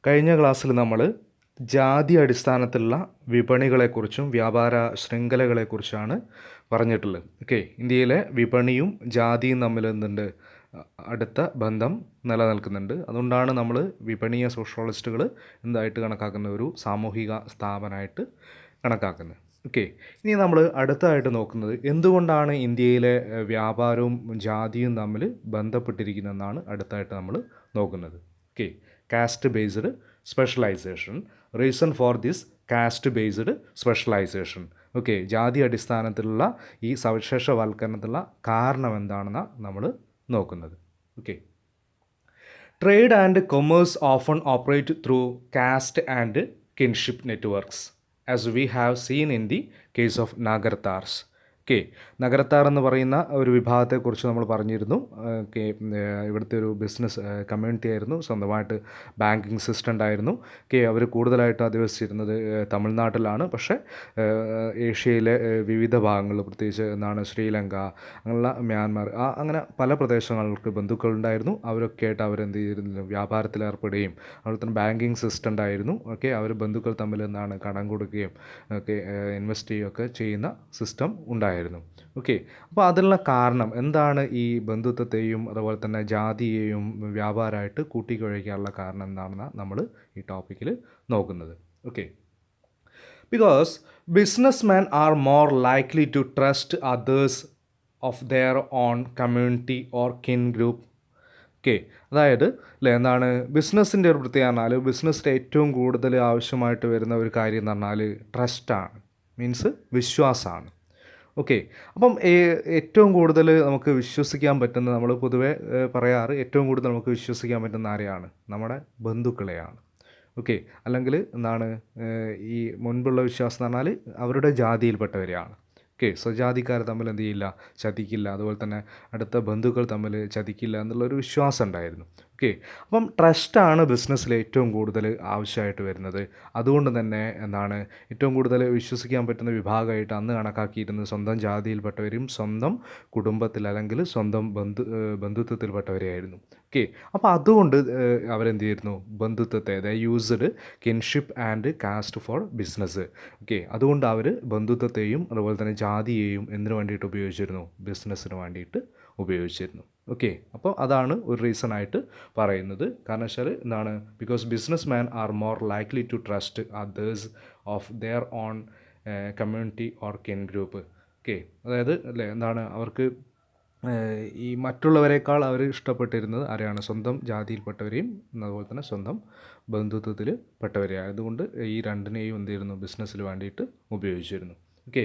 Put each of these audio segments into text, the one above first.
കഴിഞ്ഞ ക്ലാസ്സിൽ നമ്മൾ ജാതി അടിസ്ഥാനത്തിലുള്ള വിപണികളെക്കുറിച്ചും വ്യാപാര ശൃംഖലകളെക്കുറിച്ചാണ് പറഞ്ഞിട്ടുള്ളത്. ഓക്കെ, ഇന്ത്യയിലെ വിപണിയും ജാതിയും തമ്മിൽ എന്തുണ്ട്, അടുത്ത ബന്ധം നിലനിൽക്കുന്നുണ്ട്. അതുകൊണ്ടാണ് നമ്മൾ വിപണിയെ സോഷ്യോളജിസ്റ്റുകൾ എന്തായിട്ട് കണക്കാക്കുന്ന ഒരു സാമൂഹിക സ്ഥാപനമായിട്ട് കണക്കാക്കുന്നത്. ഓക്കെ, ഇനി നമ്മൾ അടുത്തതായിട്ട് നോക്കുന്നത് എന്തുകൊണ്ടാണ് ഇന്ത്യയിലെ വ്യാപാരവും ജാതിയും തമ്മിൽ ബന്ധപ്പെട്ടിരിക്കുന്നതെന്നാണ് അടുത്തായിട്ട് നമ്മൾ നോക്കുന്നത്. Okay, caste based specialisation, reason for this caste based specialisation. Okay, ജാതി അടിസ്ഥാനത്തിലുള്ള ഈ സവിശേഷവൽക്കരണത്തിലുള്ള കാരണം എന്താണെന്നാണ് നമ്മൾ നോക്കുന്നത്. Okay, trade and commerce often operate through caste and kinship networks as we have seen in the case of Nagarthars. Okay, Nagarathar എന്ന് പറയുന്ന ഒരു വിഭാഗത്തെക്കുറിച്ച് നമ്മൾ പറഞ്ഞിരുന്നു. ഓക്കെ, ഇവിടുത്തെ ഒരു ബിസിനസ് കമ്മ്യൂണിറ്റി ആയിരുന്നു, സ്വന്തമായിട്ട് ബാങ്കിങ് സിസ്റ്റം ഉണ്ടായിരുന്നു. ഓക്കെ, അവർ കൂടുതലായിട്ട് അധിവസിച്ചിരുന്നത് തമിഴ്നാട്ടിലാണ്. പക്ഷേ ഏഷ്യയിലെ വിവിധ ഭാഗങ്ങൾ, പ്രത്യേകിച്ച് എന്താണ് ശ്രീലങ്ക, അങ്ങനെയുള്ള മ്യാൻമാർ, അങ്ങനെ പല പ്രദേശങ്ങൾക്ക് ബന്ധുക്കളുണ്ടായിരുന്നു. അവരൊക്കെ ആയിട്ട് അവരെന്ത് ചെയ്തിരുന്നു, വ്യാപാരത്തിൽ ഏർപ്പെടുകയും അതുപോലെ തന്നെ ബാങ്കിങ് സിസ്റ്റം ഉണ്ടായിരുന്നു. ഓക്കെ, അവർ ബന്ധുക്കൾ തമ്മിൽ എന്താണ് കടം കൊടുക്കുകയും ഒക്കെ ഇൻവെസ്റ്റ് ചെയ്യുകയൊക്കെ ചെയ്യുന്ന സിസ്റ്റം ഉണ്ടായിരുന്നു. ഓക്കെ, അപ്പോൾ അതിനുള്ള കാരണം എന്താണ്, ഈ ബന്ധുത്വത്തെയും അതുപോലെ തന്നെ ജാതിയെയും വ്യാപാരമായിട്ട് കൂട്ടിക്കുഴയ്ക്കാനുള്ള കാരണം എന്താണെന്ന് നമ്മൾ ഈ ടോപ്പിക്കിൽ നോക്കുന്നത്. Okay, because businessmen are more likely to trust others of their own community or kin group. Okay, അതായത് അല്ലേ, എന്താണ് ബിസിനസ്സിൻ്റെ ഒരു പ്രത്യേകത പറഞ്ഞാൽ, ബിസിനസ്സിൻ്റെ ഏറ്റവും കൂടുതൽ ആവശ്യമായിട്ട് വരുന്ന ഒരു കാര്യം എന്ന് പറഞ്ഞാൽ ട്രസ്റ്റാണ്, മീൻസ് വിശ്വാസമാണ്. ഓക്കെ, അപ്പം ഏറ്റവും കൂടുതൽ നമുക്ക് വിശ്വസിക്കാൻ പറ്റുന്ന, നമ്മൾ പൊതുവെ പറയാറ് ഏറ്റവും കൂടുതൽ നമുക്ക് വിശ്വസിക്കാൻ പറ്റുന്ന ആരെയാണ്, നമ്മുടെ ബന്ധുക്കളെയാണ്. ഓക്കെ, അല്ലെങ്കിൽ എന്താണ് ഈ മുൻപുള്ള വിശ്വാസം എന്ന് പറഞ്ഞാൽ അവരുടെ ജാതിയിൽപ്പെട്ടവരെയാണ്. ഓക്കെ, സ്വജാതിക്കാർ തമ്മിൽ എന്ത് ചെയ്യില്ല, ചതിക്കില്ല, അതുപോലെ തന്നെ അടുത്ത ബന്ധുക്കൾ തമ്മിൽ ചതിക്കില്ല എന്നുള്ളൊരു വിശ്വാസം ഉണ്ടായിരുന്നു. ഓക്കെ, അപ്പം ട്രസ്റ്റാണ് ബിസിനസ്സിൽ ഏറ്റവും കൂടുതൽ ആവശ്യമായിട്ട് വരുന്നത്. അതുകൊണ്ട് തന്നെ എന്താണ് ഏറ്റവും കൂടുതൽ വിശ്വസിക്കാൻ പറ്റുന്ന വിഭാഗമായിട്ട് അന്ന് കണക്കാക്കിയിരുന്നത് സ്വന്തം ജാതിയിൽപ്പെട്ടവരും സ്വന്തം കുടുംബത്തിൽ അല്ലെങ്കിൽ സ്വന്തം ബന്ധുത്വത്തിൽപ്പെട്ടവരെയായിരുന്നു. ഓക്കെ, അപ്പോൾ അതുകൊണ്ട് അവരെന്ത് ചെയ്യുന്നു, ബന്ധുത്വത്തെ used kinship and caste for business. Okay, അതുകൊണ്ട് അവർ ബന്ധുത്വത്തെയും അതുപോലെ തന്നെ ജാതിയെയും എന്തിനു വേണ്ടിയിട്ട് ഉപയോഗിച്ചിരുന്നു, ബിസിനസ്സിന് വേണ്ടിയിട്ട് ഉപയോഗിച്ചിരുന്നു. ഓക്കെ, അപ്പോൾ അതാണ് ഒരു റീസൺ ആയിട്ട് പറയുന്നത്. കാരണം വെച്ചാൽ എന്താണ്, because business man are more likely to trust others of their own community or kin group. Okay, അതായത് അല്ലേ, എന്താണ് അവർക്ക് ഈ മറ്റുള്ളവരെക്കാൾ അവർ ഇഷ്ടപ്പെട്ടിരുന്നത് ആരെയാണ്, സ്വന്തം ജാതിയിൽപ്പെട്ടവരെയും അതുപോലെ തന്നെ സ്വന്തം ബന്ധുത്വത്തിൽ പെട്ടവരെ ആയതുകൊണ്ട് ഈ രണ്ടിനെയും എന്ത് ചെയ്യുന്നു, ബിസിനസ്സിൽ വേണ്ടിയിട്ട് ഉപയോഗിച്ചിരുന്നു. Okay,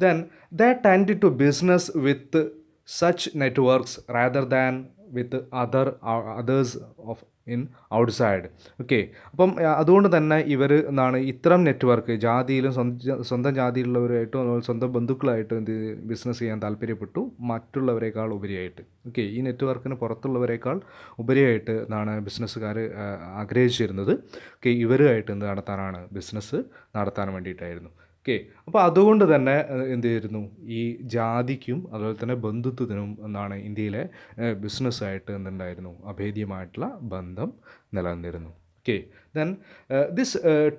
then they tend to business with such networks rather than with others of in outside. Okay, അപ്പം അതുകൊണ്ട് തന്നെ ഇവർ എന്താണ് ഇത്തരം നെറ്റ്വർക്ക് ജാതിയിലും സ്വന്തം ജാതിയിലുള്ളവരായിട്ടും അതുപോലെ സ്വന്തം ബന്ധുക്കളായിട്ടും എന്ത് ബിസിനസ് ചെയ്യാൻ താല്പര്യപ്പെട്ടു, മറ്റുള്ളവരെക്കാൾ ഉപരിയായിട്ട്. ഓക്കെ, ഈ നെറ്റ്വർക്കിന് പുറത്തുള്ളവരെക്കാൾ ഉപരിയായിട്ട് എന്താണ് ബിസിനസ്സുകാർ ആഗ്രഹിച്ചിരുന്നത്. ഓക്കെ, ഇവരുമായിട്ട് എന്ത് നടത്താനാണ്, ബിസിനസ് നടത്താൻ വേണ്ടിയിട്ടായിരുന്നു. ഓക്കെ, അപ്പോൾ അതുകൊണ്ട് തന്നെ എന്ത് ചെയ്തിരുന്നു, ഈ ജാതിക്കും അതുപോലെ തന്നെ ബന്ധുത്വത്തിനും എന്താണ് ഇന്ത്യയിലെ ബിസിനസ്സായിട്ട് എന്തുണ്ടായിരുന്നു, അഭേദ്യമായിട്ടുള്ള ബന്ധം നിലനിന്നിരുന്നു. Okay, then this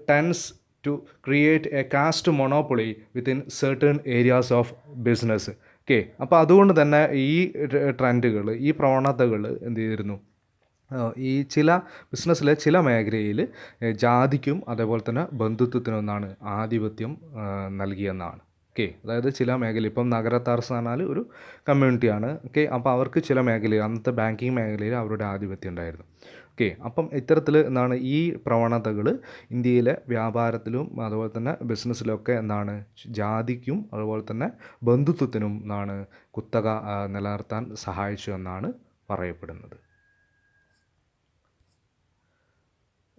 tends to create a caste monopoly within certain areas of business. Okay, അപ്പോൾ അതുകൊണ്ട് തന്നെ ഈ ട്രെൻഡുകൾ, ഈ പ്രവണതകൾ എന്ത് ചെയ്തിരുന്നു, ഈ ചില ബിസിനസ്സിലെ ചില മേഖലയിൽ ജാതിക്കും അതേപോലെ തന്നെ ബന്ധുത്വത്തിനൊന്നാണ് ആധിപത്യം നൽകിയെന്നാണ്. ഓക്കെ, അതായത് ചില മേഖല, ഇപ്പം നഗരത്താർസ് എന്ന് പറഞ്ഞാൽ ഒരു കമ്മ്യൂണിറ്റിയാണ്. ഓക്കെ, അപ്പോൾ അവർക്ക് ചില മേഖലയിൽ, അന്നത്തെ ബാങ്കിങ് മേഖലയിൽ അവരുടെ ആധിപത്യം ഉണ്ടായിരുന്നു. ഓക്കെ, അപ്പം ഇത്തരത്തിൽ എന്താണ് ഈ പ്രവണതകൾ ഇന്ത്യയിലെ വ്യാപാരത്തിലും അതുപോലെ തന്നെ ബിസിനസ്സിലൊക്കെ എന്താണ് ജാതിക്കും അതുപോലെ തന്നെ ബന്ധുത്വത്തിനും എന്താണ് കുത്തക നിലനിർത്താൻ സഹായിച്ചു എന്നാണ് പറയപ്പെടുന്നത്.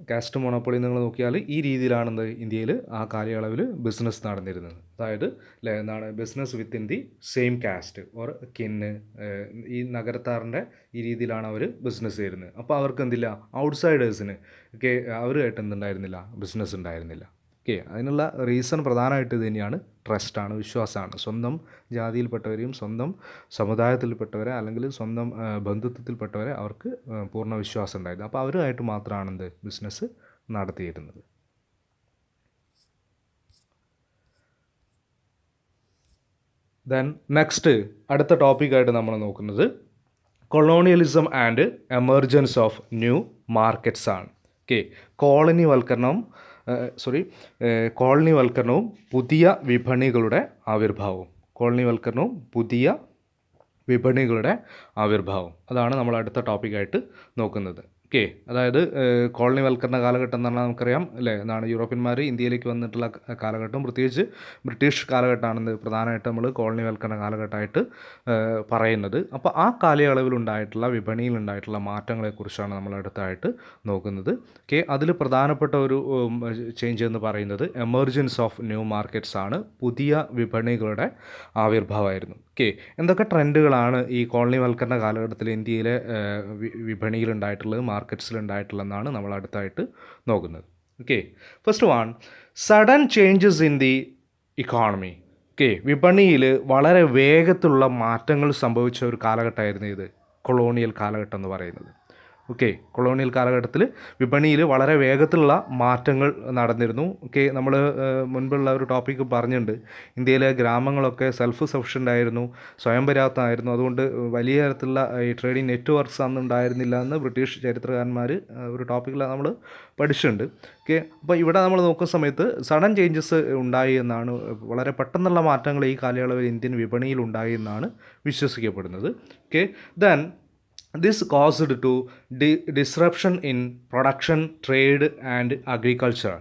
കാസ്റ്റ് മൊണോപ്പൊളി നിങ്ങൾ നോക്കിയാൽ ഈ രീതിയിലാണെന്ത് ഇന്ത്യയിൽ ആ കാലയളവിൽ ബിസിനസ് നടന്നിരുന്നത്. അതായത് അല്ലേ, എന്താണ് business within the same caste or kin, ഈ നഗരത്താറിൻ്റെ ഈ രീതിയിലാണ് അവർ ബിസിനസ് ചെയ്യുന്നത്. അപ്പോൾ അവർക്ക് എന്തില്ല, ഔട്ട്സൈഡേഴ്സിന് ഒക്കെ അവരുമായിട്ട് എന്തുണ്ടായിരുന്നില്ല, ബിസിനസ് ഉണ്ടായിരുന്നില്ല. ഓക്കെ, അതിനുള്ള റീസൺ പ്രധാനമായിട്ട് ഇത് തന്നെയാണ്, ട്രസ്റ്റാണ്, വിശ്വാസമാണ്. സ്വന്തം ജാതിയിൽപ്പെട്ടവരെയും സ്വന്തം സമുദായത്തിൽപ്പെട്ടവരെ അല്ലെങ്കിൽ സ്വന്തം ബന്ധുത്വത്തിൽപ്പെട്ടവരെ അവർക്ക് പൂർണ്ണ വിശ്വാസം ഉണ്ടായിരുന്നു. അപ്പോൾ അവരുമായിട്ട് മാത്രമാണ് എന്ത് ബിസിനസ് നടത്തിയിരുന്നത്. ദെൻ നെക്സ്റ്റ് അടുത്ത ടോപ്പിക്കായിട്ട് നമ്മൾ നോക്കുന്നത് colonialism and emergence of new markets ആണ്. ഓക്കെ, കോളനിവൽക്കരണവും പുതിയ വിപണികളുടെ ആവിർഭാവം അതാണ് നമ്മൾ അടുത്ത ടോപ്പിക്കായിട്ട് നോക്കുന്നത്. ഓക്കെ, അതായത് കോളനിവൽക്കരണ കാലഘട്ടം എന്ന് പറഞ്ഞാൽ നമുക്കറിയാം അല്ലേ, എന്താണ് യൂറോപ്യന്മാർ ഇന്ത്യയിലേക്ക് വന്നിട്ടുള്ള കാലഘട്ടം, പ്രത്യേകിച്ച് ബ്രിട്ടീഷ് കാലഘട്ടമാണ് പ്രധാനമായിട്ട് നമ്മൾ കോളനിവൽക്കരണ കാലഘട്ടമായിട്ട് പറയുന്നത്. അപ്പോൾ ആ കാലയളവിലുണ്ടായിട്ടുള്ള വിപണിയിലുണ്ടായിട്ടുള്ള മാറ്റങ്ങളെക്കുറിച്ചാണ് നമ്മൾ അടുത്തായിട്ട് നോക്കുന്നത്. ഓക്കെ, അതിൽ പ്രധാനപ്പെട്ട ഒരു ചേഞ്ച് എന്ന് പറയുന്നത് എമർജൻസ് ഓഫ് ന്യൂ മാർക്കറ്റ്സ് ആണ്, പുതിയ വിപണികളുടെ ആവിർഭാവമായിരുന്നു. ഓക്കെ, എന്തൊക്കെ ട്രെൻഡുകളാണ് ഈ കോളനിവൽക്കരണ കാലഘട്ടത്തിൽ ഇന്ത്യയിലെ വിപണിയിലുണ്ടായിട്ടുള്ളത്, മാർക്കറ്റ്സിലുണ്ടായിട്ടുള്ളതെന്നാണ് നമ്മൾ അടുത്തായിട്ട് നോക്കുന്നത്. Okay, first one, sudden changes in the economy. Okay, വിപണിയിൽ വളരെ വേഗത്തിലുള്ള മാറ്റങ്ങൾ സംഭവിച്ച ഒരു കാലഘട്ടമായിരുന്നു ഇത് കൊളോണിയൽ കാലഘട്ടം എന്ന് പറയുന്നത്. ഓക്കെ, കൊളോണിയൽ കാലഘട്ടത്തിൽ വിപണിയിൽ വളരെ വേഗത്തിലുള്ള മാറ്റങ്ങൾ നടന്നിരുന്നു. ഓക്കെ, നമ്മൾ മുൻപുള്ള ഒരു ടോപ്പിക്ക് പറഞ്ഞിട്ടുണ്ട്, ഇന്ത്യയിലെ ഗ്രാമങ്ങളൊക്കെ സെൽഫ് സഫിഷ്യൻ്റ് ആയിരുന്നു, സ്വയം പര്യാപ്തമായിരുന്നു. അതുകൊണ്ട് വലിയ തരത്തിലുള്ള ഈ ട്രേഡിംഗ് നെറ്റ്വർക്ക്സ് അന്ന് ഉണ്ടായിരുന്നില്ല എന്ന് ബ്രിട്ടീഷ് ചരിത്രകാരന്മാർ ഒരു ടോപ്പിക്കിൽ നമ്മൾ പഠിച്ചിട്ടുണ്ട്. ഓക്കെ, അപ്പോൾ ഇവിടെ നമ്മൾ നോക്കുന്ന സമയത്ത് സഡൻ ചേഞ്ചസ് ഉണ്ടായി എന്നാണ്, വളരെ പെട്ടെന്നുള്ള മാറ്റങ്ങൾ ഈ കാലയളവിൽ ഇന്ത്യൻ വിപണിയിൽ ഉണ്ടായി എന്നാണ് വിശ്വസിക്കപ്പെടുന്നത്. Okay, then this caused to disruption in production, trade and agriculture.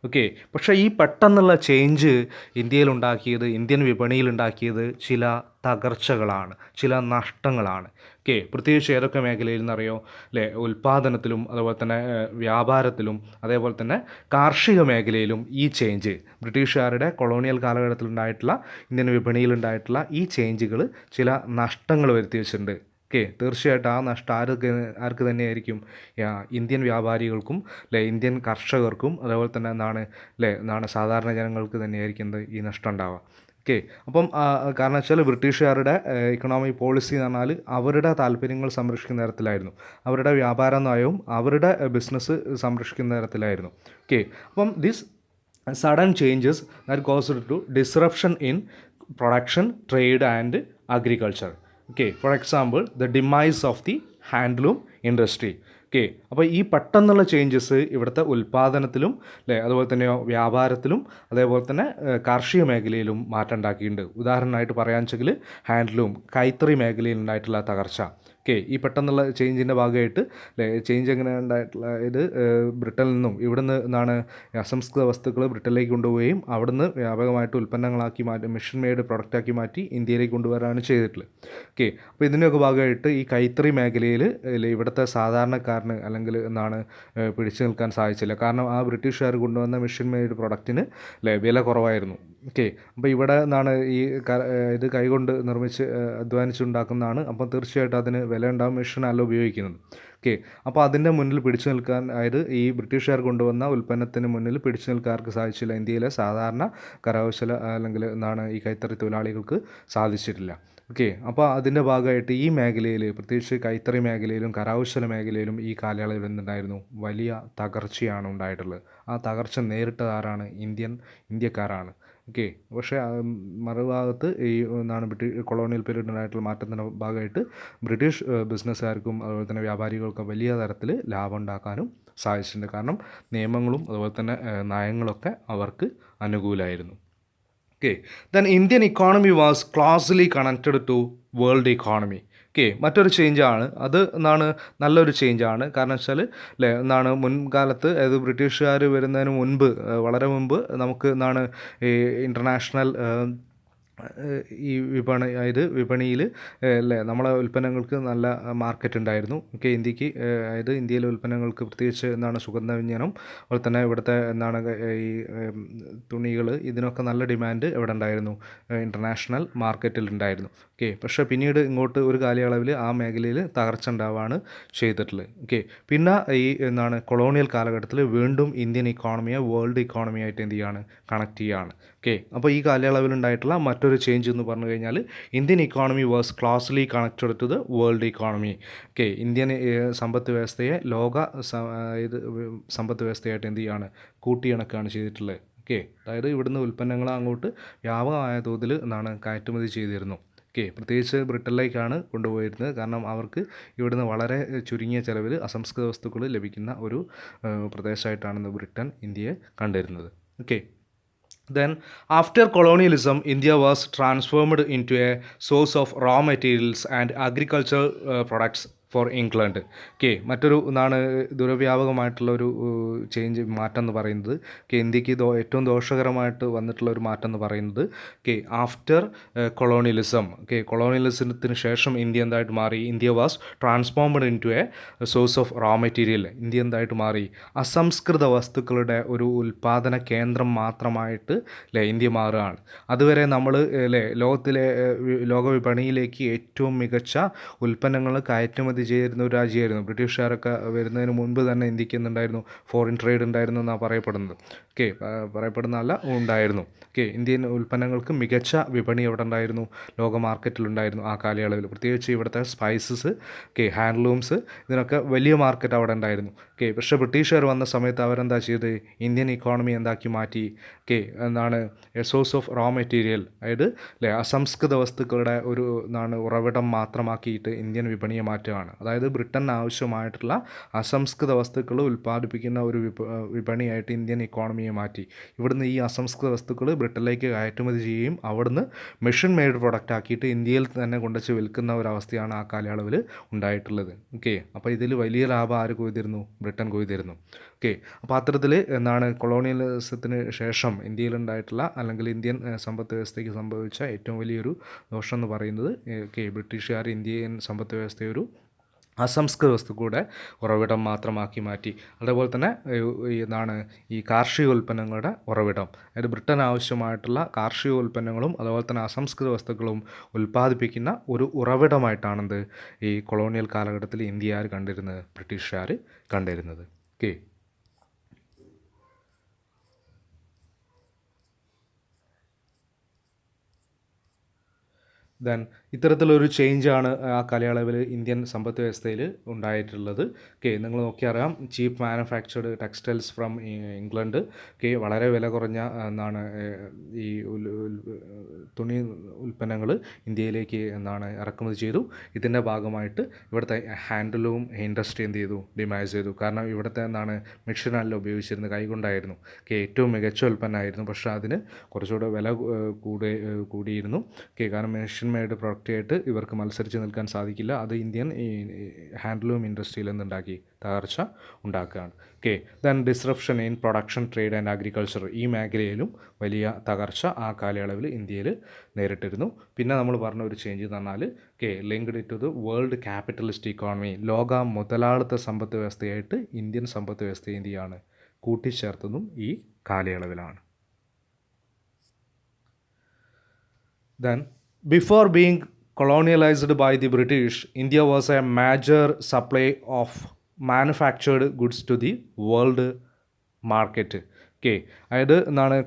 Okay, പക്ഷേ ഈ പെട്ടെന്നുള്ള ചേഞ്ച് ഇന്ത്യൻ വിപണിയിലുണ്ടാക്കിയത് ചില തകർച്ചകളാണ്, ചില നഷ്ടങ്ങളാണ്. ഓക്കെ, പ്രത്യേകിച്ച് ഏതൊക്കെ മേഖലയിൽ നിന്നറിയോ അല്ലേ, ഉൽപ്പാദനത്തിലും അതുപോലെ തന്നെ വ്യാപാരത്തിലും അതേപോലെ തന്നെ കാർഷിക മേഖലയിലും ഈ ചേഞ്ച്, ബ്രിട്ടീഷുകാരുടെ കൊളോണിയൽ കാലഘട്ടത്തിലുണ്ടായിട്ടുള്ള ഇന്ത്യൻ വിപണിയിലുണ്ടായിട്ടുള്ള ഈ ചേഞ്ചുകൾ ചില നഷ്ടങ്ങൾ വരുത്തി വെച്ചിട്ടുണ്ട്. ഓക്കെ, തീർച്ചയായിട്ടും ആ നഷ്ടം ആർക്ക് തന്നെയായിരിക്കും, ഇന്ത്യൻ വ്യാപാരികൾക്കും അല്ലെ, ഇന്ത്യൻ കർഷകർക്കും അതേപോലെ തന്നെ എന്താണ് സാധാരണ ജനങ്ങൾക്ക് തന്നെയായിരിക്കും ഈ നഷ്ടം ഉണ്ടാവുക. ഓക്കെ, അപ്പം കാരണം വെച്ചാൽ ബ്രിട്ടീഷുകാരുടെ ഇക്കണോമിക് പോളിസി എന്ന് പറഞ്ഞാൽ അവരുടെ താല്പര്യങ്ങൾ സംരക്ഷിക്കുന്ന തരത്തിലായിരുന്നു, അവരുടെ വ്യാപാര നയവും അവരുടെ ബിസിനസ് സംരക്ഷിക്കുന്ന തരത്തിലായിരുന്നു. ഓക്കെ, അപ്പം this sudden changes that caused to disruption in production, trade and agriculture. Okay, for example the demise of the handloom industry. Okay, അപ്പോൾ ഈ പെട്ടെന്നുള്ള ചേഞ്ചസ് ഇവിടുത്തെ ഉൽപ്പാദനത്തിലും അല്ലേ, അതുപോലെ തന്നെ വ്യാപാരത്തിലും അതേപോലെ തന്നെ കാർഷിക മേഖലയിലും മാറ്റം ഉണ്ടാക്കിയിട്ടുണ്ട്. ഉദാഹരണമായിട്ട് പറയാന്ന് വെച്ചെങ്കിൽ ഹാൻഡ്ലൂം, കൈത്തറി മേഖലയിൽ ഉണ്ടായിട്ടുള്ള തകർച്ച. ഓക്കെ, ഈ പെട്ടെന്നുള്ള ചേഞ്ചിൻ്റെ ഭാഗമായിട്ട് ചേഞ്ച് എങ്ങനെ ഉണ്ടായിട്ടുള്ള ഇത് ബ്രിട്ടനിൽ നിന്നും ഇവിടുന്ന് എന്താണ് അസംസ്കൃത വസ്തുക്കൾ ബ്രിട്ടനിലേക്ക് കൊണ്ടുപോവുകയും അവിടുന്ന് വ്യാപകമായിട്ട് ഉൽപ്പന്നങ്ങളാക്കി മാറ്റി, മെഷീൻ മെയ്ഡ് പ്രൊഡക്റ്റാക്കി മാറ്റി ഇന്ത്യയിലേക്ക് കൊണ്ടുവരാനാണ് ചെയ്തിട്ടുള്ളത്. ഓക്കെ, അപ്പോൾ ഇതിൻ്റെയൊക്കെ ഭാഗമായിട്ട് ഈ കൈത്തറി മേഖലയിൽ ഇവിടുത്തെ സാധാരണക്കാരന് അല്ലെങ്കിൽ പിടിച്ചു നിൽക്കാൻ സാധിച്ചില്ല. കാരണം ആ ബ്രിട്ടീഷുകാർ കൊണ്ടുവന്ന മെഷീൻ മെയ്ഡ് പ്രൊഡക്റ്റിന് വില കുറവായിരുന്നു. ഓക്കെ, അപ്പോൾ ഇവിടെ ഇത് കൈകൊണ്ട് നിർമ്മിച്ച് അധ്വാനിച്ചുണ്ടാക്കുന്നതാണ്. അപ്പം തീർച്ചയായിട്ടും അതിന് വില ഉണ്ടാകും, മെഷീനല്ല ഉപയോഗിക്കുന്നത്. ഓക്കെ, അപ്പോൾ അതിൻ്റെ മുന്നിൽ പിടിച്ചു നിൽക്കാൻ, അതായത് ഈ ബ്രിട്ടീഷുകാർ കൊണ്ടുവന്ന ഉൽപ്പന്നത്തിന് മുന്നിൽ പിടിച്ചു നിൽക്കാർക്ക് സാധിച്ചില്ല. ഇന്ത്യയിലെ സാധാരണ കരകൗശല അല്ലെങ്കിൽ ഈ കൈത്തറി തൊഴിലാളികൾക്ക് സാധിച്ചിട്ടില്ല. ഓക്കെ, അപ്പോൾ അതിൻ്റെ ഭാഗമായിട്ട് ഈ മേഖലയിൽ, പ്രത്യേകിച്ച് കൈത്തറി മേഖലയിലും കരകൗശല മേഖലയിലും ഈ കാലയളവിൽ എന്തുണ്ടായിരുന്നു, വലിയ തകർച്ചയാണ് ഉണ്ടായിട്ടുള്ളത്. ആ തകർച്ച നേരിട്ടത് ആരാണ്? ഇന്ത്യക്കാരാണ്. ഓക്കെ, പക്ഷേ മറുഭാഗത്ത് ഈ കൊളോണിയൽ പീരീഡ് ഉണ്ടായിട്ടുള്ള മാറ്റത്തിൻ്റെ ഭാഗമായിട്ട് ബ്രിട്ടീഷ് ബിസിനസ്സുകാർക്കും അതുപോലെ തന്നെ വ്യാപാരികൾക്കും വലിയ തരത്തിൽ ലാഭം ഉണ്ടാക്കാനും സാധിച്ചിട്ടുണ്ട്. കാരണം നിയമങ്ങളും അതുപോലെ തന്നെ നയങ്ങളൊക്കെ അവർക്ക് അനുകൂലമായിരുന്നു. Okay, then Indian economy was closely connected to world economy. Okay, മറ്റൊരു ചേഞ്ചാണ് അത്. നല്ലൊരു ചേഞ്ചാണ്. കാരണം വെച്ചാൽ മുൻകാലത്ത്, അതായത് ബ്രിട്ടീഷുകാർ വരുന്നതിന് മുൻപ്, വളരെ മുൻപ് നമുക്ക് ഈ ഇൻ്റർനാഷണൽ ഈ വിപണിയിൽ നമ്മളെ ഉൽപ്പന്നങ്ങൾക്ക് നല്ല മാർക്കറ്റ് ഉണ്ടായിരുന്നു. ഓക്കെ, ഇന്ത്യയിലെ ഉൽപ്പന്നങ്ങൾക്ക് പ്രത്യേകിച്ച് സുഗന്ധവ്യഞ്ജനം, അതുപോലെ തന്നെ ഇവിടുത്തെ ഈ തുണികൾ, ഇതിനൊക്കെ നല്ല ഡിമാൻഡ് എവിടെ ഉണ്ടായിരുന്നു? ഇൻ്റർനാഷണൽ മാർക്കറ്റിൽ ഉണ്ടായിരുന്നു. ഓക്കെ, പക്ഷേ പിന്നീട് ഇങ്ങോട്ട് ഒരു കാലയളവിൽ ആ മേഖലയിൽ തകർച്ച ഉണ്ടാവുകയാണ് ചെയ്തിട്ടുള്ളത്. ഓക്കെ, പിന്നെ ഈ കൊളോണിയൽ കാലഘട്ടത്തിൽ വീണ്ടും ഇന്ത്യൻ ഇക്കോണമിയെ വേൾഡ് ഇക്കോണമിയായിട്ട് കണക്ട് ചെയ്യുകയാണ്. ഓക്കെ, അപ്പോൾ ഈ കാലയളവിലുണ്ടായിട്ടുള്ള മറ്റൊരു ചേഞ്ച് എന്ന് പറഞ്ഞു കഴിഞ്ഞാൽ Indian economy was closely connected to the world economy. Okay, Indian സമ്പത്ത് വ്യവസ്ഥയെ ലോക ഇത് സമ്പത്ത് വ്യവസ്ഥയായിട്ട് എന്ത് ചെയ്യുകയാണ്, കൂട്ടിയിണക്കുകയാണ് ചെയ്തിട്ടുള്ളത്. ഓക്കെ, അതായത് ഇവിടുന്ന് ഉൽപ്പന്നങ്ങൾ അങ്ങോട്ട് വ്യാപകമായ തോതിൽ എന്താണ് കയറ്റുമതി ചെയ്തിരുന്നു. ഓക്കെ, പ്രത്യേകിച്ച് ബ്രിട്ടനിലേക്കാണ് കൊണ്ടുപോയിരുന്നത്. കാരണം അവർക്ക് ഇവിടുന്ന് വളരെ ചുരുങ്ങിയ ചിലവിൽ അസംസ്കൃത വസ്തുക്കൾ ലഭിക്കുന്ന ഒരു പ്രദേശമായിട്ടാണ് ബ്രിട്ടൻ ഇന്ത്യയെ കണ്ടിരുന്നത്. Okay, then after colonialism, India was transformed into a source of raw materials and agricultural products for England. Okay, മറ്റൊരു എന്താണ് ദുരവ്യാപകമായിട്ടുള്ള ഒരു ചേഞ്ച് മാറ്റം എന്ന് പറയുന്നത്, ഓക്കെ, ഇന്ത്യക്ക് ഏറ്റവും ദോഷകരമായിട്ട് വന്നിട്ടുള്ള ഒരു മാറ്റം എന്ന് പറയുന്നത്, ഓക്കെ, ആഫ്റ്റർ കൊളോണിയലിസം. ഓക്കെ, കൊളോണിയലിസത്തിന് ശേഷം ഇന്ത്യ എന്തായിട്ട് മാറി, India was transformed in to a source of raw material. India എന്തായിട്ട് മാറി, അസംസ്കൃത വസ്തുക്കളുടെ ഒരു ഉൽപ്പാദന കേന്ദ്രം മാത്രമായിട്ട് ഇന്ത്യ മാറുകയാണ്. അതുവരെ നമ്മൾ ലോക വിപണിയിലേക്ക് ഏറ്റവും മികച്ച ഉൽപ്പന്നങ്ങൾ കയറ്റുമതി ചെയ്തിരുന്ന ഒരു രാജ്യമായിരുന്നു. ബ്രിട്ടീഷുകാരൊക്കെ വരുന്നതിന് മുൻപ് തന്നെ ഇന്ത്യക്ക് എന്തുണ്ടായിരുന്നു, ഫോറിൻ ട്രേഡ് ഉണ്ടായിരുന്നു എന്നാണ് പറയപ്പെടുന്നത്. ഓക്കെ, പറയപ്പെടുന്നതല്ല, ഉണ്ടായിരുന്നു. ഓക്കെ, ഇന്ത്യൻ ഉൽപ്പന്നങ്ങൾക്ക് മികച്ച വിപണി എവിടെ ഉണ്ടായിരുന്നു, ലോക മാർക്കറ്റിലുണ്ടായിരുന്നു ആ കാലയളവിൽ. പ്രത്യേകിച്ച് ഇവിടുത്തെ സ്പൈസസ്, ഓക്കെ, ഹാൻഡ്ലൂംസ്, ഇതിനൊക്കെ വലിയ മാർക്കറ്റ് അവിടെ ഉണ്ടായിരുന്നു. ഓക്കെ, പക്ഷേ ബ്രിട്ടീഷുകാർ വന്ന സമയത്ത് അവരെന്താ ചെയ്ത്, ഇന്ത്യൻ ഇക്കോണമി എന്താക്കി മാറ്റി, ഓക്കെ, എന്താണ് a source of raw material, അതായത് അസംസ്കൃത വസ്തുക്കളുടെ ഒരു ഉറവിടം മാത്രമാക്കിയിട്ട് ഇന്ത്യൻ വിപണിയെ മാറ്റുകയാണ്. അതായത് ബ്രിട്ടന് ആവശ്യമായിട്ടുള്ള അസംസ്കൃത വസ്തുക്കൾ ഉൽപ്പാദിപ്പിക്കുന്ന ഒരു വിപണിയായിട്ട് ഇന്ത്യൻ ഇക്കോണമിയെ മാറ്റി. ഇവിടുന്ന് ഈ അസംസ്കൃത വസ്തുക്കൾ ബ്രിട്ടനിലേക്ക് കയറ്റുമതി ചെയ്യുകയും അവിടുന്ന് മെഷീൻ മെയ്ഡ് പ്രൊഡക്റ്റ് ആക്കിയിട്ട് ഇന്ത്യയിൽ തന്നെ കൊണ്ടുവച്ച് വിൽക്കുന്ന ഒരവസ്ഥയാണ് ആ കാലയളവിൽ ഉണ്ടായിട്ടുള്ളത്. ഓക്കെ, അപ്പോൾ ഇതിൽ വലിയ ലാഭം ആര് കൊയ്തിരുന്നു, ബ്രിട്ടൻ കൊയ്തിരുന്നു. ഓക്കെ, അപ്പോൾ അത്തരത്തിൽ എന്താണ് കൊളോണിയലിസത്തിന് ശേഷം ഇന്ത്യയിലുണ്ടായിട്ടുള്ള അല്ലെങ്കിൽ ഇന്ത്യൻ സമ്പദ് വ്യവസ്ഥയ്ക്ക് സംഭവിച്ച ഏറ്റവും വലിയൊരു ദോഷം എന്ന് പറയുന്നത്, ഓക്കെ, ബ്രിട്ടീഷുകാർ ഇന്ത്യൻ സമ്പദ് വ്യവസ്ഥയെ ഒരു അസംസ്കൃത വസ്തുക്കളുടെ ഉറവിടം മാത്രമാക്കി മാറ്റി. അതേപോലെ തന്നെ ഈ കാർഷിക ഉൽപ്പന്നങ്ങളുടെ ഉറവിടം, അതായത് ബ്രിട്ടൻ ആവശ്യമായിട്ടുള്ള കാർഷിക ഉൽപ്പന്നങ്ങളും അതുപോലെ തന്നെ അസംസ്കൃത വസ്തുക്കളും ഉൽപ്പാദിപ്പിക്കുന്ന ഒരു ഉറവിടമായിട്ടാണെന്ത് ഈ കൊളോണിയൽ കാലഘട്ടത്തിൽ ഇന്ത്യക്കാർ കണ്ടിരുന്നത്, ബ്രിട്ടീഷുകാർ കണ്ടിരുന്നത്. ഓക്കെ, ദെൻ ഇത്തരത്തിലൊരു ചേഞ്ചാണ് ആ കാലയളവിൽ ഇന്ത്യൻ സമ്പദ് വ്യവസ്ഥയിൽ ഉണ്ടായിട്ടുള്ളത്. ഓക്കെ, നിങ്ങൾ നോക്കിയറിയാം, cheap manufactured textiles from England. Okay, വളരെ വില കുറഞ്ഞ ഈ തുണി ഉൽപ്പന്നങ്ങൾ ഇന്ത്യയിലേക്ക് ഇറക്കുമതി ചെയ്തു. ഇതിൻ്റെ ഭാഗമായിട്ട് ഇവിടുത്തെ ഹാൻഡ്ലൂം ഇൻഡസ്ട്രി എന്ത് ചെയ്തു, ഡിമാൻഡ് ചെയ്തു. കാരണം ഇവിടുത്തെ മെഷീനല്ല ഉപയോഗിച്ചിരുന്നത്, കൈകൊണ്ടായിരുന്നു. ഓക്കെ, ഏറ്റവും മികച്ച ഉൽപ്പന്നമായിരുന്നു, പക്ഷേ അതിന് കുറച്ചുകൂടെ വില കൂടിയിരുന്നു. ഓക്കെ, കാരണം മെഷീൻ മെയ്ഡ് പ്രൊഡക്റ്റായിട്ട് ഇവർക്ക് മത്സരിച്ച് നിൽക്കാൻ സാധിക്കില്ല. അത് ഇന്ത്യൻ ഹാൻഡ്ലൂം ഇൻഡസ്ട്രിയിൽ നിന്നുണ്ടാക്കി തകർച്ച ഉണ്ടാക്കുകയാണ്. Okay, then disruption in production, trade and agriculture, ഈ മേഖലയിലും വലിയ തകർച്ച ആ കാലയളവിൽ ഇന്ത്യയിൽ നേരിട്ടിരുന്നു. പിന്നെ നമ്മൾ പറഞ്ഞ ഒരു ചേഞ്ച് എന്ന് പറഞ്ഞാൽ, okay, linked to the world capitalist economy, ലോക മുതലാളിത്ത സമ്പദ് വ്യവസ്ഥയായിട്ട് ഇന്ത്യൻ സമ്പദ് വ്യവസ്ഥയെ ഇന്ത്യയാണ് കൂട്ടിച്ചേർത്തതും ഈ കാലയളവിലാണ്. Then, before being colonialized by the British, India was a major supply of manufactured goods to the world market. Okay, അതായത്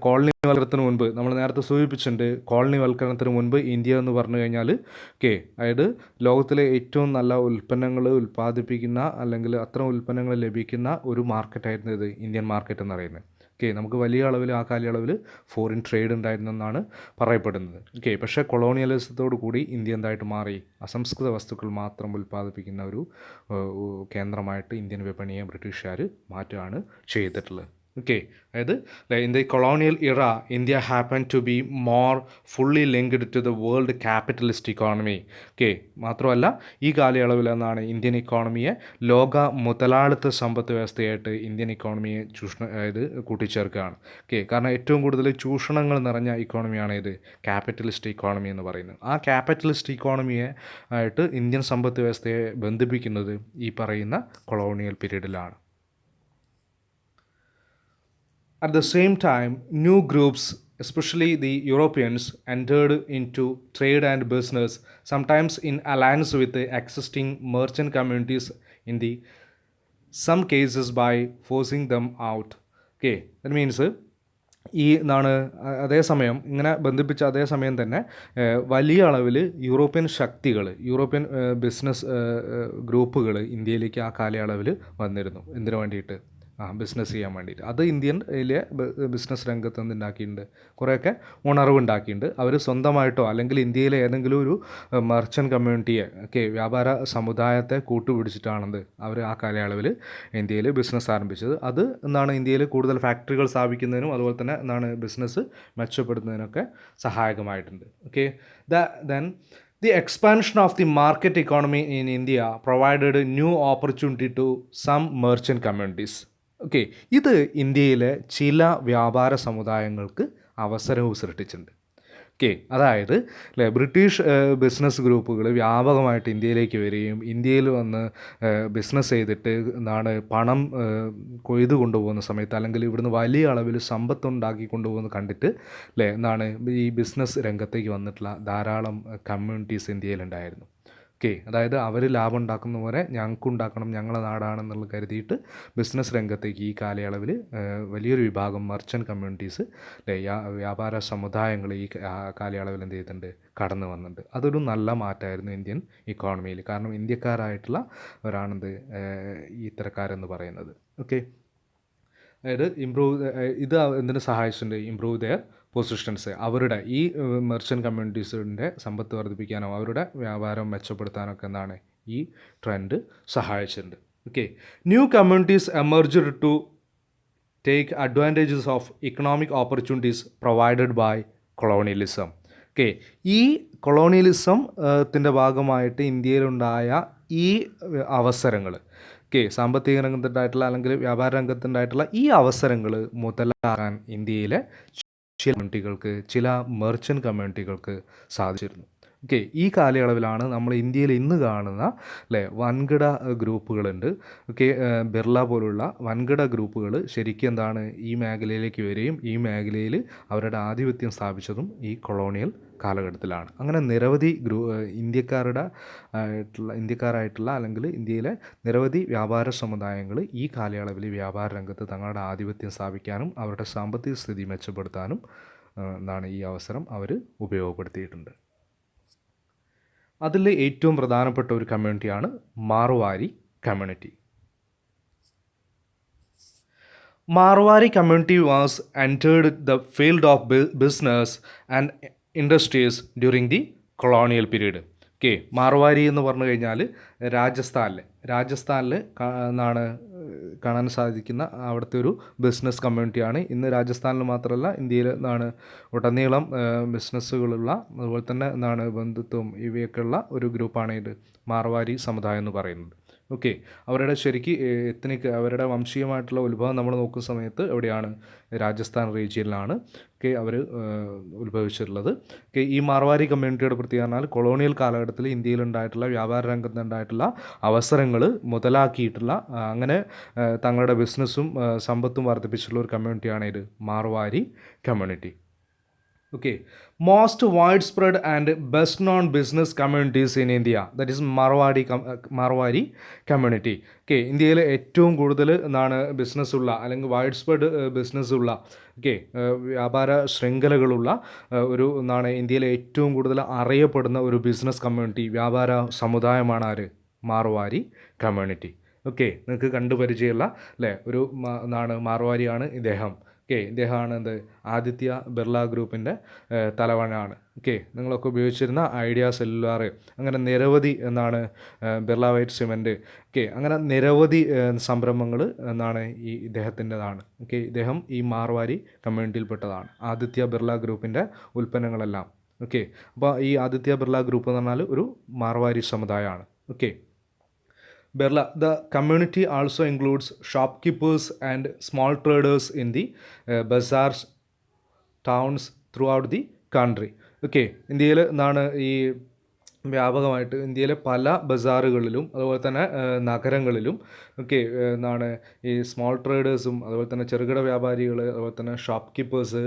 കോളനിവൽക്കരണത്തിന് മുൻപ് നമ്മൾ നേരത്തെ സൂചിപ്പിച്ചിട്ടുണ്ട്, കോളനിവൽക്കരണത്തിന് മുൻപ് ഇന്ത്യ എന്ന് പറഞ്ഞു കഴിഞ്ഞാൽ, ഓക്കെ, അതായത് ലോകത്തിലെ ഏറ്റവും നല്ല ഉൽപ്പന്നങ്ങൾ ഉൽപ്പാദിപ്പിക്കുന്ന അല്ലെങ്കിൽ അത്തരം ഉൽപ്പന്നങ്ങൾ ലഭിക്കുന്ന ഒരു മാർക്കറ്റായിരുന്നു ഇത് ഇന്ത്യൻ മാർക്കറ്റ് എന്ന് പറയുന്നത്. ഓക്കെ, നമുക്ക് വലിയ അളവിൽ ആ കാലയളവിൽ ഫോറിൻ ട്രേഡ് ഉണ്ടായിരുന്നെന്നാണ് പറയപ്പെടുന്നത്. ഓക്കെ, പക്ഷേ കൊളോണിയലിസത്തോടു കൂടി ഇന്ത്യ എന്തായിട്ട് മാറി, അസംസ്കൃത വസ്തുക്കൾ മാത്രം ഉൽപ്പാദിപ്പിക്കുന്ന ഒരു കേന്ദ്രമായിട്ട് ഇന്ത്യൻ വിപണിയെ ബ്രിട്ടീഷുകാർ മാറ്റുകയാണ് ചെയ്തിട്ടുള്ളത്. ഓക്കെ, അതായത് in the colonial era India happen to be more fully linked to the world capitalist economy. Okay, മാത്രമല്ല ഈ കാലയളവിൽ ഇന്ത്യൻ ഇക്കോണമിയെ ലോക മുതലാളിത്ത സമ്പദ് വ്യവസ്ഥയായിട്ട് ഇന്ത്യൻ ഇക്കോണമിയെ അതായത് കൂട്ടിച്ചേർക്കുകയാണ്. ഓക്കെ, കാരണം ഏറ്റവും കൂടുതൽ ചൂഷണങ്ങൾ നിറഞ്ഞ ഇക്കോണമിയാണ് ഇത് ക്യാപിറ്റലിസ്റ്റ് ഇക്കോണമി എന്ന് പറയുന്നത്. ആ ക്യാപിറ്റലിസ്റ്റ് ഇക്കോണമിയെ ആയിട്ട് ഇന്ത്യൻ സമ്പദ് വ്യവസ്ഥയെ ബന്ധിപ്പിക്കുന്നത് ഈ പറയുന്ന colonial പീരീഡിലാണ്. At the same time, new groups, especially the Europeans, entered into trade and business, sometimes in alliance with the existing merchant communities, in the some cases by forcing them out. Okay, that means ഈ എന്താണ് അതേസമയം ഇങ്ങനെ ബന്ധിപ്പിച്ച അതേസമയം തന്നെ വലിയ അളവിൽ European ശക്തികൾ, യൂറോപ്യൻ ബിസിനസ് ഗ്രൂപ്പുകൾ ഇന്ത്യയിലേക്ക് ആ കാലയളവിൽ വന്നിരുന്നു. എന്തിനു വേണ്ടിയിട്ട്? ബിസിനസ് ചെയ്യാൻ വേണ്ടിയിട്ട്. അത് ഇന്ത്യയിലെ ബിസിനസ് രംഗത്ത് നിന്ന് ഉണ്ടാക്കിയിട്ടുണ്ട്, കുറേയൊക്കെ ഉണർവുണ്ടാക്കിയിട്ടുണ്ട്. അവർ സ്വന്തമായിട്ടോ അല്ലെങ്കിൽ ഇന്ത്യയിലെ ഏതെങ്കിലും ഒരു മെർച്ചൻ്റ് കമ്മ്യൂണിറ്റിയെ വ്യാപാര സമുദായത്തെ കൂട്ടുപിടിച്ചിട്ടാണെന്ന് അവർ ആ കാലയളവിൽ ഇന്ത്യയിൽ ബിസിനസ് ആരംഭിച്ചത്. അത് എന്താണ് ഇന്ത്യയിൽ കൂടുതൽ ഫാക്ടറികൾ സ്ഥാപിക്കുന്നതിനും അതുപോലെ തന്നെ എന്താണ് ബിസിനസ് മെച്ചപ്പെടുത്തുന്നതിനൊക്കെ സഹായകമായിട്ടുണ്ട്. Then the expansion of the market economy in India provided a new opportunity to some merchant communities. ഇത് ഇന്ത്യയിലെ ചില വ്യാപാര സമുദായങ്ങൾക്ക് അവസരവും സൃഷ്ടിച്ചിട്ടുണ്ട്. അതായത് ബ്രിട്ടീഷ് ബിസിനസ് ഗ്രൂപ്പുകൾ വ്യാപകമായിട്ട് ഇന്ത്യയിലേക്ക് വരികയും ഇന്ത്യയിൽ വന്ന് ബിസിനസ് ചെയ്തിട്ട് പണം കൊയ്തു കൊണ്ടുപോകുന്ന സമയത്ത് അല്ലെങ്കിൽ ഇവിടുന്ന് വലിയ അളവിൽ സമ്പത്തുണ്ടാക്കി കൊണ്ടുപോകുന്നത് കണ്ടിട്ട് ഈ ബിസിനസ് രംഗത്തേക്ക് വന്നിട്ടുള്ള ധാരാളം കമ്മ്യൂണിറ്റീസ് ഇന്ത്യയിലുണ്ടായിരുന്നു. അതായത് അവർ ലാഭം ഉണ്ടാക്കുന്ന പോലെ ഞങ്ങൾക്കും ഉണ്ടാക്കണം, ഞങ്ങളെ നാടാണെന്നുള്ള കരുതിയിട്ട് ബിസിനസ് രംഗത്തേക്ക് ഈ കാലയളവിൽ വലിയൊരു വിഭാഗം മെർച്ചൻ്റ് കമ്മ്യൂണിറ്റീസ് വ്യാപാര സമുദായങ്ങൾ ഈ കാലയളവിൽ എന്ത് ചെയ്തിട്ടുണ്ട്? കടന്നു വന്നിട്ടുണ്ട്. അതൊരു നല്ല മാറ്റമായിരുന്നു ഇന്ത്യൻ ഇക്കോണമിയിൽ. കാരണം ഇന്ത്യക്കാരായിട്ടുള്ളവരാണെന്ത് ഇത്തരക്കാരെന്ന് പറയുന്നത്. അതായത് ഇത് എന്തിനു സഹായിച്ചിട്ടുണ്ട്? Improve their positions. അവരുടെ ഈ മെർച്ചൻ്റ് കമ്മ്യൂണിറ്റീസിൻ്റെ സമ്പത്ത് വർദ്ധിപ്പിക്കാനോ അവരുടെ വ്യാപാരം മെച്ചപ്പെടുത്താനൊക്കെ എന്താണ് ഈ ട്രെൻഡ് സഹായിച്ചിട്ടുണ്ട്. New communities emerged to take advantages of economic opportunities provided by colonialism. ഈ കൊളോണിയലിസത്തിൻ്റെ ഭാഗമായിട്ട് ഇന്ത്യയിലുണ്ടായ ഈ അവസരങ്ങൾ, സാമ്പത്തിക രംഗത്തുണ്ടായിട്ടുള്ള അല്ലെങ്കിൽ വ്യാപാര രംഗത്തുണ്ടായിട്ടുള്ള ഈ അവസരങ്ങൾ മുതലാക്കാൻ ഇന്ത്യയിലെ ചില കമ്മ്യൂണിറ്റികൾക്ക്, ചില മെർച്ചൻ്റ് കമ്മ്യൂണിറ്റികൾക്ക് സാധിച്ചിരുന്നു. ഈ കാലയളവിലാണ് നമ്മൾ ഇന്ത്യയിൽ ഇന്ന് കാണുന്ന വൻകിട ഗ്രൂപ്പുകളുണ്ട്. ബിർള പോലുള്ള വൻകിട ഗ്രൂപ്പുകൾ ശരിക്കും എന്താണ് ഈ മേഖലയിലേക്ക് വരികയും ഈ മേഖലയിൽ അവരുടെ ആധിപത്യം സ്ഥാപിച്ചതും ഈ കൊളോണിയൽ കാലഘട്ടത്തിലാണ്. അങ്ങനെ നിരവധി ഇന്ത്യക്കാരായിട്ടുള്ള അല്ലെങ്കിൽ ഇന്ത്യയിലെ നിരവധി വ്യാപാര സമുദായങ്ങൾ ഈ കാലയളവിൽ വ്യാപാര രംഗത്ത് തങ്ങളുടെ ആധിപത്യം സ്ഥാപിക്കാനും അവരുടെ സാമ്പത്തിക സ്ഥിതി മെച്ചപ്പെടുത്താനും ഈ അവസരം അവർ ഉപയോഗപ്പെടുത്തിയിട്ടുണ്ട്. അതിൽ ഏറ്റവും പ്രധാനപ്പെട്ട ഒരു കമ്മ്യൂണിറ്റിയാണ് Marwari community. Marwari community was entered the field of business and industries during the colonial period. Marwari എന്ന് പറഞ്ഞു കഴിഞ്ഞാൽ രാജസ്ഥാനിൽ നിന്നാണ് കാണാൻ സാധിക്കുന്ന അവിടുത്തെ ഒരു ബിസിനസ് കമ്മ്യൂണിറ്റിയാണ്. ഇന്ന് രാജസ്ഥാനിൽ മാത്രമല്ല ഇന്ത്യയിൽ നിന്നാണ് ഒട്ടനീളം ബിസിനസ്സുകളുള്ള അതുപോലെ തന്നെ ബന്ധുത്വം ഇവയൊക്കെയുള്ള ഒരു ഗ്രൂപ്പാണ് ഇത് മാർവാരി സമുദായം എന്ന് പറയുന്നത്. അവരുടെ ശരിക്ക് എത്നിക് അവരുടെ വംശീയമായിട്ടുള്ള ഉത്ഭവം നമ്മൾ നോക്കുന്ന സമയത്ത് എവിടെയാണ്? രാജസ്ഥാൻ റീജിയനിലാണ് അവർ ഉത്ഭവിച്ചിട്ടുള്ളത്. ഈ മാർവാരി കമ്മ്യൂണിറ്റിയുടെ പ്രത്യേകത പറഞ്ഞാൽ കൊളോണിയൽ കാലഘട്ടത്തിൽ ഇന്ത്യയിലുണ്ടായിട്ടുള്ള വ്യാപാര രംഗത്തുണ്ടായിട്ടുള്ള അവസരങ്ങൾ മുതലാക്കിയിട്ടുള്ള അങ്ങനെ തങ്ങളുടെ ബിസിനസ്സും സമ്പത്തും വർദ്ധിപ്പിച്ചിട്ടുള്ള ഒരു കമ്മ്യൂണിറ്റിയാണ് ഇത് Marwari community. Most widespread and best known business communities in India, that is Marwari community. ഇന്ത്യയിൽ ഏറ്റവും കൂടുതൽ ബിസിനസ് ഉള്ള അല്ലെങ്കിൽ വൈഡ് സ്പ്രെഡ് ബിസിനസ് ഉള്ള വ്യാപാര ശൃംഖലകളുള്ള ഒരു ഇന്ത്യയിലെ ഏറ്റവും കൂടുതൽ അറിയപ്പെടുന്ന ഒരു ബിസിനസ് കമ്മ്യൂണിറ്റി വ്യാപാര സമുദായമാണ് ആര്? മാർവാരി കമ്മ്യൂണിറ്റി. നിങ്ങൾക്ക് കണ്ടുപരിചയമുള്ള ഒരു മാർവാരിയാണ് ഇദ്ദേഹം. ഇദ്ദേഹമാണ് ആദിത്യ ബിർള ഗ്രൂപ്പിൻ്റെ തലവനാണ്. നിങ്ങളൊക്കെ ഉപയോഗിച്ചിരുന്ന ഐഡിയ സെല്ലുലാർ, അങ്ങനെ നിരവധി ബിർള വൈറ്റ് സിമെൻറ്റ്, അങ്ങനെ നിരവധി സംരംഭങ്ങൾ ഈ ഇദ്ദേഹത്തിൻ്റെതാണ്. ഇദ്ദേഹം ഈ മാർവാരി കമ്മ്യൂണിറ്റിയിൽപ്പെട്ടതാണ്. ആദിത്യ ബിർള ഗ്രൂപ്പിൻ്റെ ഉൽപ്പന്നങ്ങളെല്ലാം. അപ്പോൾ ഈ ആദിത്യ ബിർള ഗ്രൂപ്പ് എന്ന് പറഞ്ഞാൽ ഒരു Marwari സമുദായമാണ്. The community also includes shopkeepers and small traders in the bazaars, towns throughout the country. ഇന്ത്യയിൽ ഈ വ്യാപകമായിട്ട് ഇന്ത്യയിലെ പല ബസാറുകളിലും അതുപോലെ തന്നെ നഗരങ്ങളിലും ഈ സ്മോൾ ട്രേഡേഴ്സും അതുപോലെ തന്നെ ചെറുകിട വ്യാപാരികൾ അതുപോലെ തന്നെ ഷോപ്പ് കീപ്പേഴ്സ്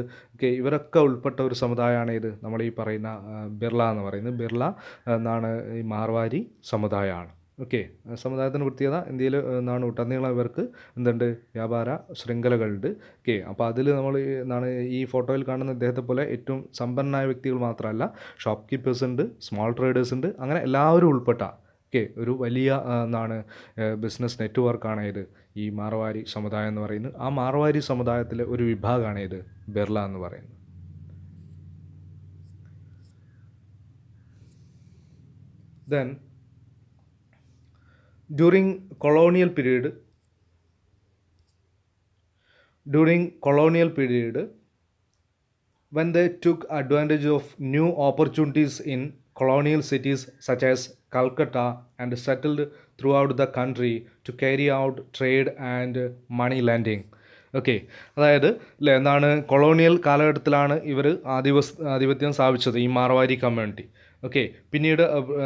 ഇവരൊക്കെ ഉൾപ്പെട്ട ഒരു സമുദായമാണ് ഇത് നമ്മൾ ഈ പറയുന്ന ബിർള എന്ന് പറയുന്നത്. ബിർള ഈ മാർവാരി സമുദായമാണ്. ഓക്കെ, സമുദായത്തിൻ്റെ പ്രത്യേകത ഇന്ത്യയിൽ എന്താണ് ഉടനീളം ഇവർക്ക് എന്തുണ്ട്, വ്യാപാര ശൃംഖലകളുണ്ട്. ഓക്കെ, അപ്പോൾ അതിൽ നമ്മൾ എന്താണ് ഈ ഫോട്ടോയിൽ കാണുന്ന ഇദ്ദേഹത്തെ പോലെ ഏറ്റവും സമ്പന്നനായ വ്യക്തികൾ മാത്രമല്ല, ഷോപ്പ് കീപ്പേഴ്സ് ഉണ്ട്, സ്മോൾ ട്രേഡേഴ്സ് ഉണ്ട്, അങ്ങനെ എല്ലാവരും ഉൾപ്പെട്ട ഓക്കെ ഒരു വലിയ എന്താണ് ബിസിനസ് നെറ്റ്വർക്കാണ് ഇത് ഈ മാർവാരി സമുദായം എന്ന് പറയുന്നത്. ആ മാർവാരി സമുദായത്തിലെ ഒരു വിഭാഗമാണ് ഇത് ബിർള എന്ന് പറയുന്നത്. Then during colonial period when they took advantage of new opportunities in colonial cities such as Calcutta and settled throughout the country to carry out trade and money lending. Okay, അതായത് അല്ലേ എന്താണ് കൊളോണിയൽ കാലഘട്ടത്തിലാണ് ഇവർ ആധിപത്യം സ്ഥാപിച്ചത് ഈ Marwari community. Okay, പിന്നീട്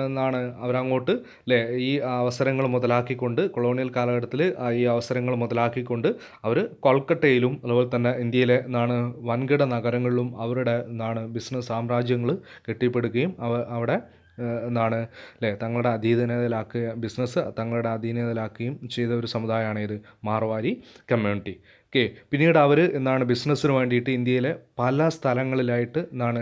എന്താണ് അവരങ്ങോട്ട് അല്ലേ ഈ അവസരങ്ങൾ മുതലാക്കിക്കൊണ്ട് കൊളോണിയൽ കാലഘട്ടത്തിൽ ഈ അവസരങ്ങൾ മുതലാക്കിക്കൊണ്ട് അവർ കൊൽക്കട്ടയിലും അതുപോലെ തന്നെ ഇന്ത്യയിലെ എന്താണ് വൻകിട നഗരങ്ങളിലും അവരുടെ എന്താണ് ബിസിനസ് സാമ്രാജ്യങ്ങൾ കെട്ടിപ്പടുക്കുകയും അവിടെ എന്താണ് അല്ലേ തങ്ങളുടെ ബിസിനസ് തങ്ങളുടെ അധീനതയിലാക്കുകയും ചെയ്ത ഒരു സമുദായമാണ് ഇത് മാർവാരി കമ്മ്യൂണിറ്റി. ഓക്കെ, പിന്നീട് അവർ എന്താണ് ബിസിനസ്സിന് വേണ്ടിയിട്ട് ഇന്ത്യയിലെ പല സ്ഥലങ്ങളിലായിട്ട് എന്താണ്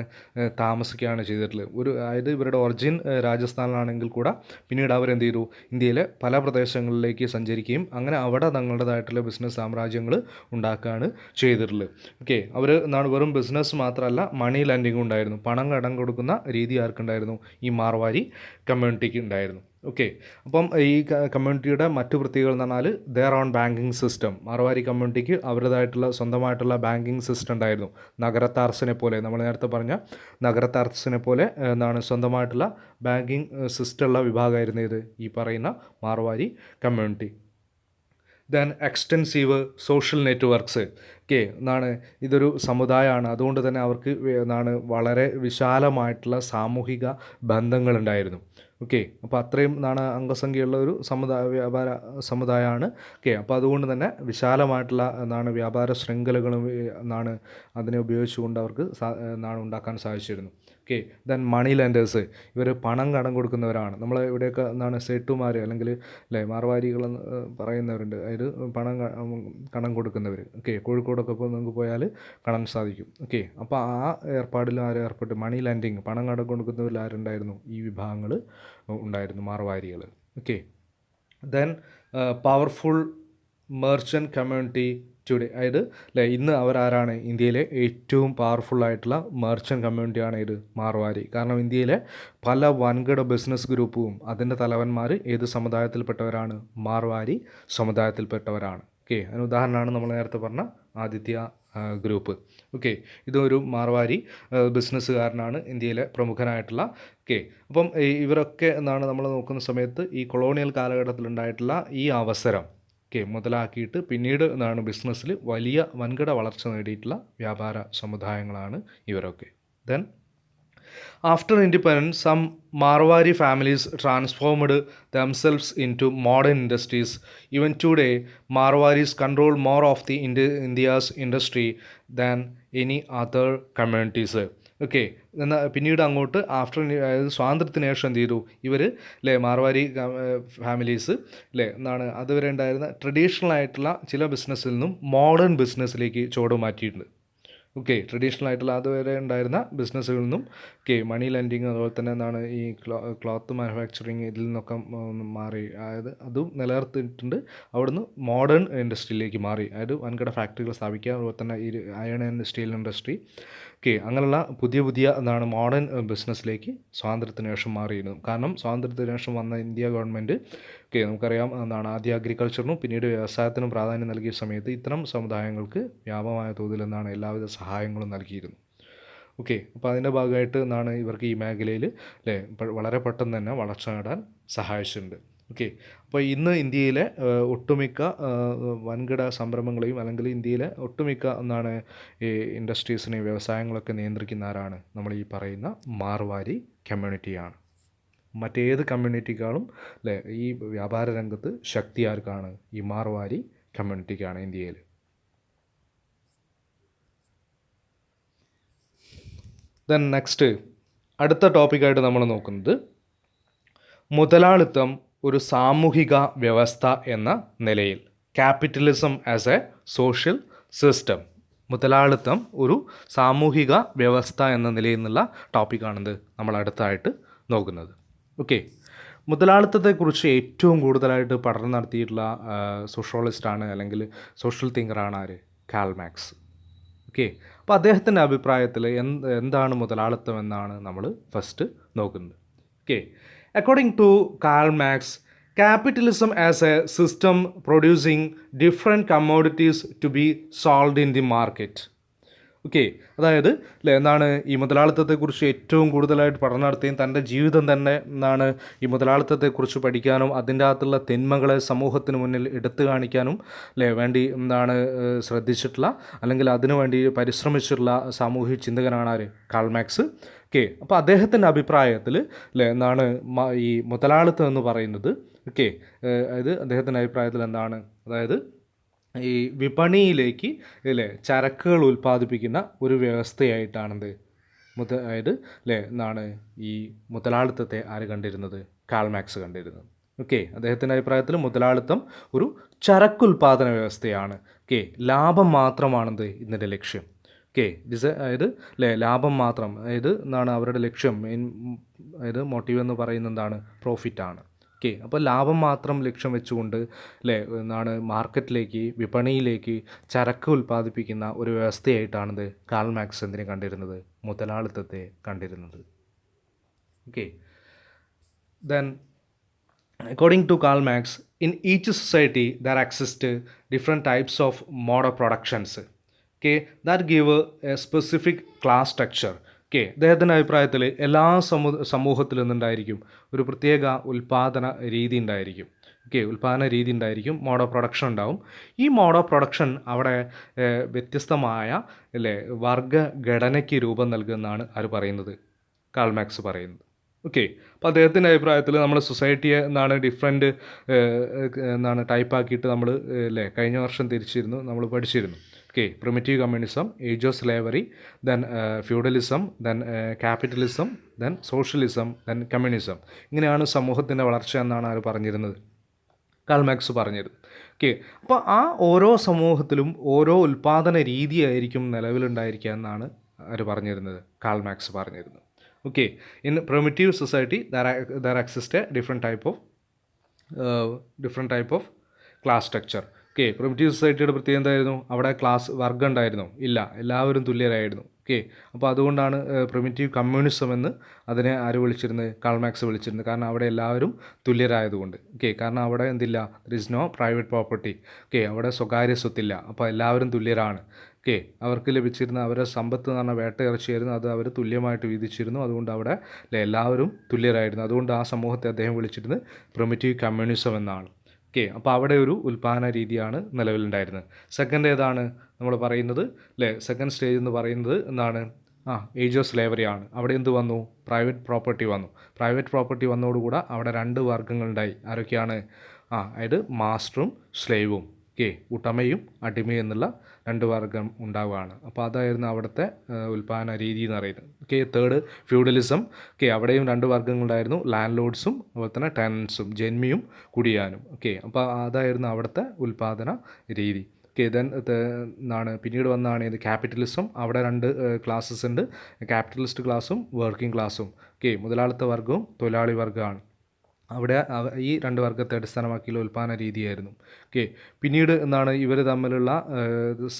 താമസിക്കുകയാണ് ചെയ്തിട്ടുള്ളത്. അതായത് ഇവരുടെ ഒറിജിൻ രാജസ്ഥാനിലാണെങ്കിൽ കൂടെ പിന്നീട് അവരെന്ത് ചെയ്തു, ഇന്ത്യയിലെ പല പ്രദേശങ്ങളിലേക്ക് സഞ്ചരിക്കുകയും അങ്ങനെ അവിടെ തങ്ങളുടേതായിട്ടുള്ള ബിസിനസ് സാമ്രാജ്യങ്ങൾ ഉണ്ടാക്കുകയാണ് ചെയ്തിട്ടുള്ളത്. ഓക്കെ, അവർ എന്താണ് വെറും ബിസിനസ് മാത്രമല്ല മണി ലെൻഡിങ് ഉണ്ടായിരുന്നു, പണം കടം കൊടുക്കുന്ന രീതി ആർക്കുണ്ടായിരുന്നു, ഈ മാർവാരി കമ്മ്യൂണിറ്റിക്ക് ഉണ്ടായിരുന്നു. ഓക്കെ, അപ്പം ഈ കമ്മ്യൂണിറ്റിയുടെ മറ്റു പ്രത്യേകതകൾ എന്ന് പറഞ്ഞാൽ their own banking system. Marwari കമ്മ്യൂണിറ്റിക്ക് അവരുടേതായിട്ടുള്ള സ്വന്തമായിട്ടുള്ള ബാങ്കിങ് സിസ്റ്റം ഉണ്ടായിരുന്നു. നഗരത്താർസിനെ പോലെ, നമ്മൾ നേരത്തെ പറഞ്ഞ നഗരത്താർസിനെ പോലെ എന്താണ് സ്വന്തമായിട്ടുള്ള ബാങ്കിങ് സിസ്റ്റമുള്ള വിഭാഗമായിരുന്നു ഇത് ഈ പറയുന്ന Marwari community. Then extensive social networks. Okay, എന്താണ് ഇതൊരു സമുദായമാണ്, അതുകൊണ്ട് തന്നെ അവർക്ക് എന്താണ് വളരെ വിശാലമായിട്ടുള്ള സാമൂഹിക ബന്ധങ്ങളുണ്ടായിരുന്നു. ഓക്കെ, അപ്പോൾ അത്രയും എന്താണ് അംഗസംഖ്യയുള്ള ഒരു വ്യാപാര സമുദായമാണ്. ഓക്കെ, അപ്പോൾ അതുകൊണ്ട് തന്നെ വിശാലമായിട്ടുള്ള എന്താണ് വ്യാപാര ശൃംഖലകളും എന്താണ് അതിനെ ഉപയോഗിച്ചുകൊണ്ട് അവർക്ക് എന്താണ് ഉണ്ടാക്കാൻ സാധിച്ചിരുന്നു. ഓക്കെ, ദെൻ മണി ലെൻഡേഴ്സ്, ഇവർ പണം കടം കൊടുക്കുന്നവരാണ്. നമ്മൾ ഇവിടെയൊക്കെ എന്താണ് സേട്ടുമാർ അല്ലെങ്കിൽ അല്ലേ മാർവാരികൾ പറയുന്നവരുണ്ട്, അതായത് കടം കൊടുക്കുന്നവർ. ഓക്കെ, കോഴിക്കോടൊക്കെ ഇപ്പോൾ നിങ്ങൾക്ക് പോയാൽ കാണാൻ സാധിക്കും. ഓക്കെ, അപ്പോൾ ആ ഏർപ്പാടിൽ ഏർപ്പെട്ട് മണി ലെൻഡിങ് പണം കടം കൊടുക്കുന്നവരിൽ ആരുണ്ടായിരുന്നു, ഈ വിഭാഗങ്ങൾ ഉണ്ടായിരുന്നു മാർവാരികൾ. Okay, then powerful merchant community today, അതായത് അല്ലേ ഇന്ന് അവരാരാണ്, ഇന്ത്യയിലെ ഏറ്റവും പവർഫുള്ളായിട്ടുള്ള മെർച്ചൻ്റ് കമ്മ്യൂണിറ്റിയാണ് ഇത് മാർവാരി. കാരണം ഇന്ത്യയിലെ പല വൻകിട ബിസിനസ് ഗ്രൂപ്പും അതിൻ്റെ തലവന്മാർ ഏത് സമുദായത്തിൽപ്പെട്ടവരാണ്, മാർവാരി സമുദായത്തിൽപ്പെട്ടവരാണ്. ഓക്കെ, അതിന് ഉദാഹരണമാണ് നമ്മൾ നേരത്തെ പറഞ്ഞ ആദിത്യ ഗ്രൂപ്പ്. ഓക്കെ, ഇതൊരു മാർവാരി ബിസിനസ്സുകാരനാണ് ഇന്ത്യയിലെ പ്രമുഖനായിട്ടുള്ള. ഓക്കെ, അപ്പം ഇവരൊക്കെ എന്താണ് നമ്മൾ നോക്കുന്ന സമയത്ത് ഈ കൊളോണിയൽ കാലഘട്ടത്തിലുണ്ടായിട്ടുള്ള ഈ അവസരം ഓക്കെ മുതലാക്കിയിട്ട് പിന്നീട് എന്താണ് ബിസിനസ്സിൽ വലിയ വൻകിട വളർച്ച നേടിയിട്ടുള്ള വ്യാപാര സമുദായങ്ങളാണ് ഇവരൊക്കെ. Then after independence, some Marwari families transformed themselves into modern industries. Even today, Marwaris control more of the India's industry than any other communities. Okay, എന്നാൽ പിന്നീട് അങ്ങോട്ട് അതായത് സ്വാതന്ത്ര്യത്തിന് ശേഷം എന്ത് ചെയ്തു ഇവർ അല്ലേ മാർവാരി ഫാമിലീസ് അല്ലേ എന്താണ് അതുവരെ ഉണ്ടായിരുന്ന ട്രഡീഷണൽ ആയിട്ടുള്ള ചില ബിസിനസ്സിൽ നിന്നും മോഡേൺ ബിസിനസ്സിലേക്ക് ചുവട് മാറ്റിയിട്ടുണ്ട്. ഓക്കെ, ട്രഡീഷണൽ ആയിട്ടുള്ള അതുവരെ ഉണ്ടായിരുന്ന ബിസിനസ്സുകളിൽ നിന്നും ഓക്കെ മണി ലെൻഡിങ് അതുപോലെ തന്നെ എന്താണ് ഈ ക്ലോത്ത് മാനുഫാക്ചറിങ് ഇതിൽ നിന്നൊക്കെ മാറി, അതായത് അതും നിലനിർത്തിയിട്ടുണ്ട്. അവിടുന്ന് മോഡേൺ ഇൻഡസ്ട്രിയിലേക്ക് മാറി, അതായത് വൻകിട ഫാക്ടറികൾ സ്ഥാപിക്കുക, അതുപോലെ തന്നെ ഈ iron and steel industry okay അങ്ങനെയുള്ള പുതിയ എന്താണ് മോഡേൺ ബിസിനസ്സിലേക്ക് സ്വാതന്ത്ര്യത്തിന് ശേഷം മാറിയിരുന്നു. കാരണം സ്വാതന്ത്ര്യത്തിന് ശേഷം വന്ന ഇന്ത്യ ഗവൺമെൻറ് ഓക്കെ നമുക്കറിയാം എന്താണ് ആദ്യം അഗ്രികൾച്ചറിനും പിന്നീട് വ്യവസായത്തിനും പ്രാധാന്യം നൽകിയ സമയത്ത് ഇത്തരം സമുദായങ്ങൾക്ക് വ്യാപകമായ തോതിൽ എന്താണ് എല്ലാവിധ സഹായങ്ങളും നൽകിയിരുന്നു. ഓക്കെ, അപ്പോൾ അതിൻ്റെ ഭാഗമായിട്ട് എന്താണ് ഇവർക്ക് ഈ മേഖലയിൽ അല്ലേ വളരെ പെട്ടെന്ന് തന്നെ വളർച്ച നേടാൻ സഹായിച്ചിട്ടുണ്ട്. ഓക്കെ, അപ്പോൾ ഇന്ന് ഇന്ത്യയിലെ ഒട്ടുമിക്ക വൻകിട സംരംഭങ്ങളെയും അല്ലെങ്കിൽ ഇന്ത്യയിലെ ഒട്ടുമിക്ക എന്താണ് ഈ ഇൻഡസ്ട്രീസിനെയും വ്യവസായങ്ങളൊക്കെ നിയന്ത്രിക്കുന്ന ആരാണ്, നമ്മൾ ഈ പറയുന്ന മാർവാരി കമ്മ്യൂണിറ്റിയാണ്. മറ്റേത് കമ്മ്യൂണിറ്റിക്കാളും അല്ലേ ഈ വ്യാപാര രംഗത്ത് ശക്തി ആർക്കാണ്, ഈ മാർവാരി കമ്മ്യൂണിറ്റിക്കാണ് ഇന്ത്യയിൽ. നെക്സ്റ്റ് അടുത്ത ടോപ്പിക്കായിട്ട് നമ്മൾ നോക്കുന്നത് മുതലാളിത്തം ഒരു സാമൂഹിക വ്യവസ്ഥ എന്ന നിലയിൽ. Capitalism as a social system. മുതലാളിത്തം ഒരു സാമൂഹിക വ്യവസ്ഥ എന്ന നിലയിൽ നിന്നുള്ള ടോപ്പിക്കാണിത് നമ്മൾ അടുത്തായിട്ട് നോക്കുന്നത്. ഓക്കെ, മുതലാളിത്തത്തെക്കുറിച്ച് ഏറ്റവും കൂടുതലായിട്ട് പഠനം നടത്തിയിട്ടുള്ള സോഷ്യോളജിസ്റ്റാണ് അല്ലെങ്കിൽ സോഷ്യൽ തിങ്കറാണ് ആര്? Karl Marx. ഓക്കെ, അപ്പോൾ അദ്ദേഹത്തിൻ്റെ അഭിപ്രായത്തിൽ എന്താണ് മുതലാളിത്തം എന്നാണ് നമ്മൾ ഫസ്റ്റ് നോക്കുന്നത്. Okay, according to Karl Marx, capitalism as a system producing different commodities to be sold in the market. Okay, അതായത് എന്താണ് ഈ മുതലാളിത്തത്തെക്കുറിച്ച് ഏറ്റവും കൂടുതലായിട്ട് പഠനം നടത്തുകയും തൻ്റെ ജീവിതം തന്നെ എന്താണ് ഈ മുതലാളിത്തത്തെക്കുറിച്ച് പഠിക്കാനും അതിൻ്റെ അകത്തുള്ള തിന്മകളെ സമൂഹത്തിന് മുന്നിൽ എടുത്തു കാണിക്കാനും വേണ്ടി എന്താണ് ശ്രദ്ധിച്ചിട്ടുള്ള അല്ലെങ്കിൽ അതിനു വേണ്ടി പരിശ്രമിച്ചിട്ടുള്ള സാമൂഹിക ചിന്തകനാണ് ആര്? Karl Marx. ഓക്കെ, അപ്പോൾ അദ്ദേഹത്തിൻ്റെ അഭിപ്രായത്തിൽ എന്താണ് ഈ മുതലാളിത്തം എന്ന് പറയുന്നത്, ഓക്കെ, അതായത് അദ്ദേഹത്തിൻ്റെ അഭിപ്രായത്തിൽ എന്താണ്, അതായത് ഈ വിപണിയിലേക്ക് ചരക്കുകൾ ഉൽപ്പാദിപ്പിക്കുന്ന ഒരു വ്യവസ്ഥയായിട്ടാണെന്ത് അതായത് എന്താണ് ഈ മുതലാളിത്തത്തെ ആര് കണ്ടിരുന്നത്? കാൾ മാർക്സ് കണ്ടിരുന്നത്. ഓക്കെ, അദ്ദേഹത്തിൻ്റെ അഭിപ്രായത്തിൽ മുതലാളിത്തം ഒരു ചരക്കുൽപാദന വ്യവസ്ഥയാണ്. ഓക്കെ, ലാഭം മാത്രമാണെന്ത് ഇതിൻ്റെ ലക്ഷ്യം. ഓക്കെ, അതായത് ലാഭം മാത്രം, അതായത് എന്താണ് അവരുടെ ലക്ഷ്യം, മെയിൻ അതായത് മോട്ടീവ് എന്ന് പറയുന്നത് എന്താണ്? പ്രോഫിറ്റാണ്. ഓക്കെ, അപ്പോൾ ലാഭം മാത്രം ലക്ഷ്യം വെച്ചുകൊണ്ട് എന്താണ് മാർക്കറ്റിലേക്ക് വിപണിയിലേക്ക് ചരക്ക് ഉൽപ്പാദിപ്പിക്കുന്ന ഒരു വ്യവസ്ഥയായിട്ടാണിത് കാൾ മാർക്സ് എന്തിനെ കണ്ടിരുന്നത്? മുതലാളിത്തത്തെ കണ്ടിരുന്നത്. Okay, then according to Karl Marx, in each society there exist different types of mode of productions, okay, that give a specific class structure. Okay, അദ്ദേഹത്തിൻ്റെ അഭിപ്രായത്തിൽ എല്ലാ സമൂഹത്തിൽ നിന്നുണ്ടായിരിക്കും ഒരു പ്രത്യേക ഉൽപ്പാദന രീതി ഉണ്ടായിരിക്കും. ഓക്കെ, ഉൽപ്പാദന രീതി ഉണ്ടായിരിക്കും, മോഡ് ഓഫ് പ്രൊഡക്ഷൻ ഉണ്ടാവും. ഈ മോഡ് ഓഫ് പ്രൊഡക്ഷൻ അവിടെ വ്യത്യസ്തമായ വർഗഘടനയ്ക്ക് രൂപം നൽകുമെന്നാണ് ആര് പറയുന്നത്? കാൾ മാർക്സ് പറയുന്നത്. ഓക്കെ, അപ്പോൾ അദ്ദേഹത്തിൻ്റെ അഭിപ്രായത്തിൽ നമ്മുടെ സൊസൈറ്റിയെ എന്താണ് ഡിഫറെൻറ്റ് എന്താണ് ടൈപ്പാക്കിയിട്ട് നമ്മൾ കഴിഞ്ഞ വർഷം തിരിച്ചിരുന്നു, നമ്മൾ പഠിച്ചിരുന്നു. Okay, primitive communism, age of slavery, then feudalism, then capitalism, then socialism, then communism. ഇങ്ങനെയാണ് സമൂഹത്തിൻ്റെ വളർച്ച എന്നാണ് ആര് പറഞ്ഞിരുന്നത്? കാൾ മാർക്സ് പറഞ്ഞിരുന്നത്. ഓക്കെ, അപ്പോൾ ആ ഓരോ സമൂഹത്തിലും ഓരോ ഉൽപ്പാദന രീതിയായിരിക്കും നിലവിലുണ്ടായിരിക്കുക എന്നാണ് ആര് പറഞ്ഞിരുന്നത്? കാൾ മാർക്സ് പറഞ്ഞിരുന്നത്. Okay, in primitive society there exists a different type of class structure. Okay, primitive സൊസൈറ്റിയുടെ പ്രത്യേകത എന്തായിരുന്നു? അവിടെ ക്ലാസ് വർഗം ഉണ്ടായിരുന്നു? ഇല്ല, എല്ലാവരും തുല്യരായിരുന്നു. ഓക്കെ, അപ്പോൾ അതുകൊണ്ടാണ് പ്രിമിറ്റീവ് കമ്മ്യൂണിസം എന്ന് അതിനെ ആര് വിളിച്ചിരുന്നത്? കാൾ മാർക്സ് വിളിച്ചിരുന്നത്. കാരണം അവിടെ എല്ലാവരും തുല്യരായതുകൊണ്ട്. ഓക്കെ, കാരണം അവിടെ എന്തില്ല? There is no private property. Okay, അവിടെ സ്വകാര്യ സ്വത്തില്ല, അപ്പോൾ എല്ലാവരും തുല്യരാണ്. ഓക്കെ, അവർക്ക് ലഭിച്ചിരുന്ന അവരുടെ സമ്പത്ത് എന്ന് പറഞ്ഞാൽ വേട്ടയിറച്ചിയായിരുന്നു, അത് അവർ തുല്യമായിട്ട് വീതിച്ചിരുന്നു. അതുകൊണ്ട് അവിടെ എല്ലാവരും തുല്യരായിരുന്നു. അതുകൊണ്ട് ആ സമൂഹത്തെ അദ്ദേഹം വിളിച്ചിരുന്നത് പ്രിമിറ്റീവ് കമ്മ്യൂണിസം എന്നാണ്. ഓക്കെ, അപ്പോൾ അവിടെ ഒരു ഉൽപ്പാദന രീതിയാണ് നിലവിലുണ്ടായിരുന്നത്. സെക്കൻഡ് ഏതാണ് നമ്മൾ പറയുന്നത്? സെക്കൻഡ് സ്റ്റേജ് എന്ന് പറയുന്നത് എന്താണ്? ഏജ് ഓഫ് സ്ലേവറി ആണ്. അവിടെ എന്ത് വന്നു? പ്രൈവറ്റ് പ്രോപ്പർട്ടി വന്നു. പ്രൈവറ്റ് പ്രോപ്പർട്ടി വന്നതോടുകൂടെ അവിടെ രണ്ട് വർഗ്ഗങ്ങളുണ്ടായി. ആരൊക്കെയാണ്? അതായത് മാസ്റ്ററും സ്ലേവും. ഓക്കെ, ഉടമയും അടിമയും എന്നുള്ള രണ്ട് വർഗ്ഗം ഉണ്ടാവുകയാണ്. അപ്പോൾ അതായിരുന്നു അവിടുത്തെ ഉൽപ്പാദന രീതി എന്ന് പറയുന്നത്. Okay, third feudalism. ഓക്കെ, അവിടെയും രണ്ട് വർഗ്ഗങ്ങളുണ്ടായിരുന്നു, ലാൻഡ് ലോഡ്സും അതുപോലെ തന്നെ ടെനൻസും, ജന്മിയും കുടിയാനും. ഓക്കെ, അപ്പോൾ അതായിരുന്നു അവിടുത്തെ ഉൽപ്പാദന രീതി. ഓക്കെ, ദെൻ എന്താണ് പിന്നീട് വന്നതാണ് ഇത് ക്യാപിറ്റലിസം. അവിടെ രണ്ട് ക്ലാസ്സസ് ഉണ്ട്, ക്യാപിറ്റലിസ്റ്റ് ക്ലാസ്സും വർക്കിംഗ് ക്ലാസ്സും. ഓക്കെ, മുതലാളിത്ത വർഗവും തൊഴിലാളി വർഗ്ഗമാണ്. അവിടെ ഈ രണ്ട് വർഗ്ഗത്തെ അടിസ്ഥാനമാക്കിയുള്ള ഉൽപ്പാദന രീതിയായിരുന്നു. ഓക്കെ, പിന്നീട് എന്താണ് ഇവർ തമ്മിലുള്ള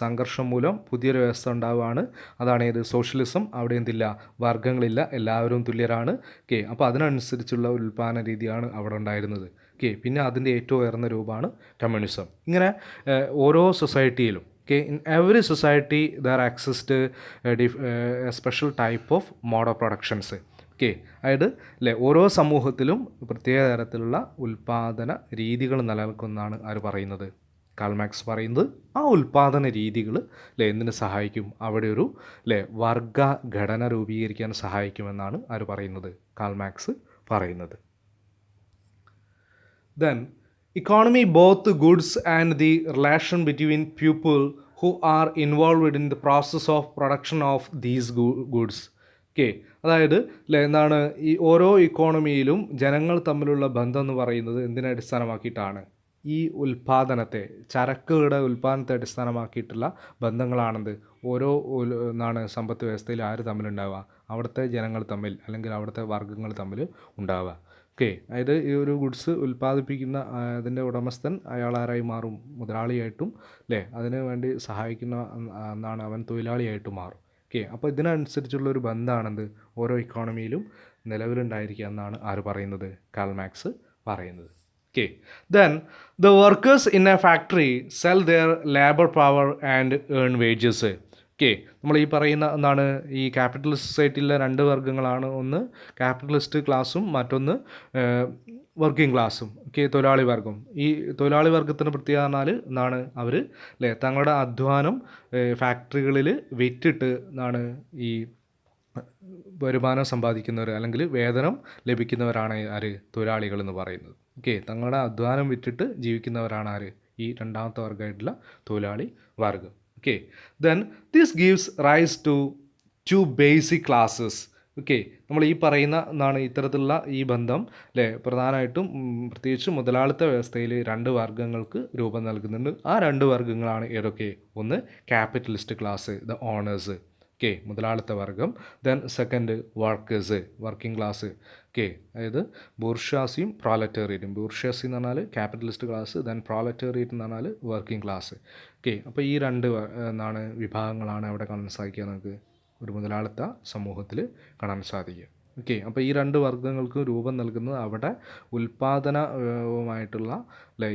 സംഘർഷം മൂലം പുതിയൊരു വ്യവസ്ഥ ഉണ്ടാവുകയാണ്. അതാണ് ഏത്? സോഷ്യലിസം. അവിടെ എന്തില്ല? വർഗ്ഗങ്ങളില്ല, എല്ലാവരും തുല്യരാണ്. ഓക്കെ, അപ്പോൾ അതിനനുസരിച്ചുള്ള ഉൽപ്പാദന രീതിയാണ് അവിടെ ഉണ്ടായിരുന്നത്. ഓക്കെ, പിന്നെ അതിൻ്റെ ഏറ്റവും ഉയർന്ന രൂപമാണ് കമ്മ്യൂണിസം. ഇങ്ങനെ ഓരോ സൊസൈറ്റിയിലും okay, in every society there exist a special type of mode of productions. Okay, അതായത് ഓരോ സമൂഹത്തിലും പ്രത്യേക തരത്തിലുള്ള ഉൽപ്പാദന രീതികൾ നിലനിൽക്കുന്നതാണ് ആര് പറയുന്നത്? കാൾ മാർക്സ് പറയുന്നത്. ആ ഉൽപ്പാദന രീതികൾ എന്തിനു സഹായിക്കും? അവിടെ ഒരു വർഗഘടന രൂപീകരിക്കാൻ സഹായിക്കുമെന്നാണ് ആര് പറയുന്നത്? കാൾ മാർക്സ് പറയുന്നത്. Then economy, both goods and the relation between people who are involved in the process of production of these goods. Okay, അതായത് എന്താണ് ഈ ഓരോ ഇക്കോണമിയിലും ജനങ്ങൾ തമ്മിലുള്ള ബന്ധം എന്ന് പറയുന്നത് എന്തിനെ അടിസ്ഥാനമാക്കിയിട്ടാണ്? ഈ ഉൽപ്പാദനത്തെ, ചരക്കുകളുടെ ഉൽപ്പാദനത്തെ അടിസ്ഥാനമാക്കിയിട്ടുള്ള ബന്ധങ്ങളാണെന്ത് ഓരോ സമ്പത്ത് വ്യവസ്ഥയിൽ ആര് തമ്മിലുണ്ടാവുക? അവിടുത്തെ ജനങ്ങൾ തമ്മിൽ, അല്ലെങ്കിൽ അവിടുത്തെ വർഗ്ഗങ്ങൾ തമ്മിൽ ഉണ്ടാവുക. ഓക്കെ, അതായത് ഈ ഒരു ഗുഡ്സ് ഉൽപ്പാദിപ്പിക്കുന്ന അതിൻ്റെ ഉടമസ്ഥൻ അയാൾ ആരായി മാറും? മുതലാളിയായിട്ടും, അതിനു വേണ്ടി സഹായിക്കുന്ന എന്നാണ് അവൻ തൊഴിലാളിയായിട്ടും മാറും. ഓക്കെ, അപ്പോൾ ഇതിനനുസരിച്ചുള്ളൊരു ബന്ധമാണെന്ത് ഓരോ ഇക്കോണമിയിലും നിലവിലുണ്ടായിരിക്കുക എന്നാണ് ആര് പറയുന്നത്? കാൾ മാർക്സ് പറയുന്നത്. Okay, then the workers in a factory sell their labour power and earn wages. Okay, നമ്മൾ ഈ പറയുന്ന എന്താണ് ഈ ക്യാപിറ്റലിസ്റ്റ് സൊസൈറ്റിയിലെ രണ്ട് വർഗ്ഗങ്ങളാണ്. ഒന്ന് ക്യാപിറ്റലിസ്റ്റ് ക്ലാസ്സും മറ്റൊന്ന് വർക്കിംഗ് ക്ലാസ്സും. ഓക്കെ, തൊഴിലാളി വർഗം. ഈ തൊഴിലാളി വർഗത്തിന് പ്രത്യേകത പറഞ്ഞാൽ എന്താണ് അവർ തങ്ങളുടെ അധ്വാനം ഫാക്ടറികളിൽ വിറ്റിട്ട് ഈ വരുമാനം സമ്പാദിക്കുന്നവർ, അല്ലെങ്കിൽ വേതനം ലഭിക്കുന്നവരാണ് ആര്? തൊഴിലാളികൾ എന്ന് പറയുന്നത്. ഓക്കെ, തങ്ങളുടെ അധ്വാനം വിറ്റിട്ട് ജീവിക്കുന്നവരാണ് ആര്? ഈ രണ്ടാമത്തെ വർഗ്ഗമായിട്ടുള്ള തൊഴിലാളി വർഗം. Okay, then this gives rise to 2 basic classes. Okay, നമ്മൾ ഈ പറയുന്ന ഇത്തരത്തിലുള്ള ഈ ബന്ധം പ്രധാനമായിട്ടും പ്രത്യേകിച്ച് മുതലാളിത്ത വ്യവസ്ഥയിൽ 2 വർഗ്ഗങ്ങൾക്ക് രൂപം നൽകുന്നുണ്ട്. ആ 2 വർഗ്ഗങ്ങളാണ് ഏതൊക്കെ? ഒന്ന് capitalist class, the owners. Okay, മുതലാളിത്ത വർഗം. Then second workers, working class. Okay, അതായത് ബൂർഷ്വാസിയും പ്രോലറ്റേറിയറ്റും. ബൂർഷ്വാസി എന്ന് പറഞ്ഞാൽ ക്യാപിറ്റലിസ്റ്റ് ക്ലാസ്, ദെൻ പ്രോലറ്റേറിയറ്റ് എന്ന് പറഞ്ഞാൽ വർക്കിംഗ് ക്ലാസ്. ഓക്കെ, അപ്പോൾ ഈ 2 വിഭാഗങ്ങളാണ് അവിടെ കാണാൻ സാധിക്കുക നമുക്ക് ഒരു മുതലാളിത്ത സമൂഹത്തിൽ കാണാൻ സാധിക്കുക. ഓക്കെ, അപ്പോൾ ഈ 2 വർഗ്ഗങ്ങൾക്ക് രൂപം നൽകുന്നത് അവിടെ ഉൽപ്പാദനവുമായിട്ടുള്ള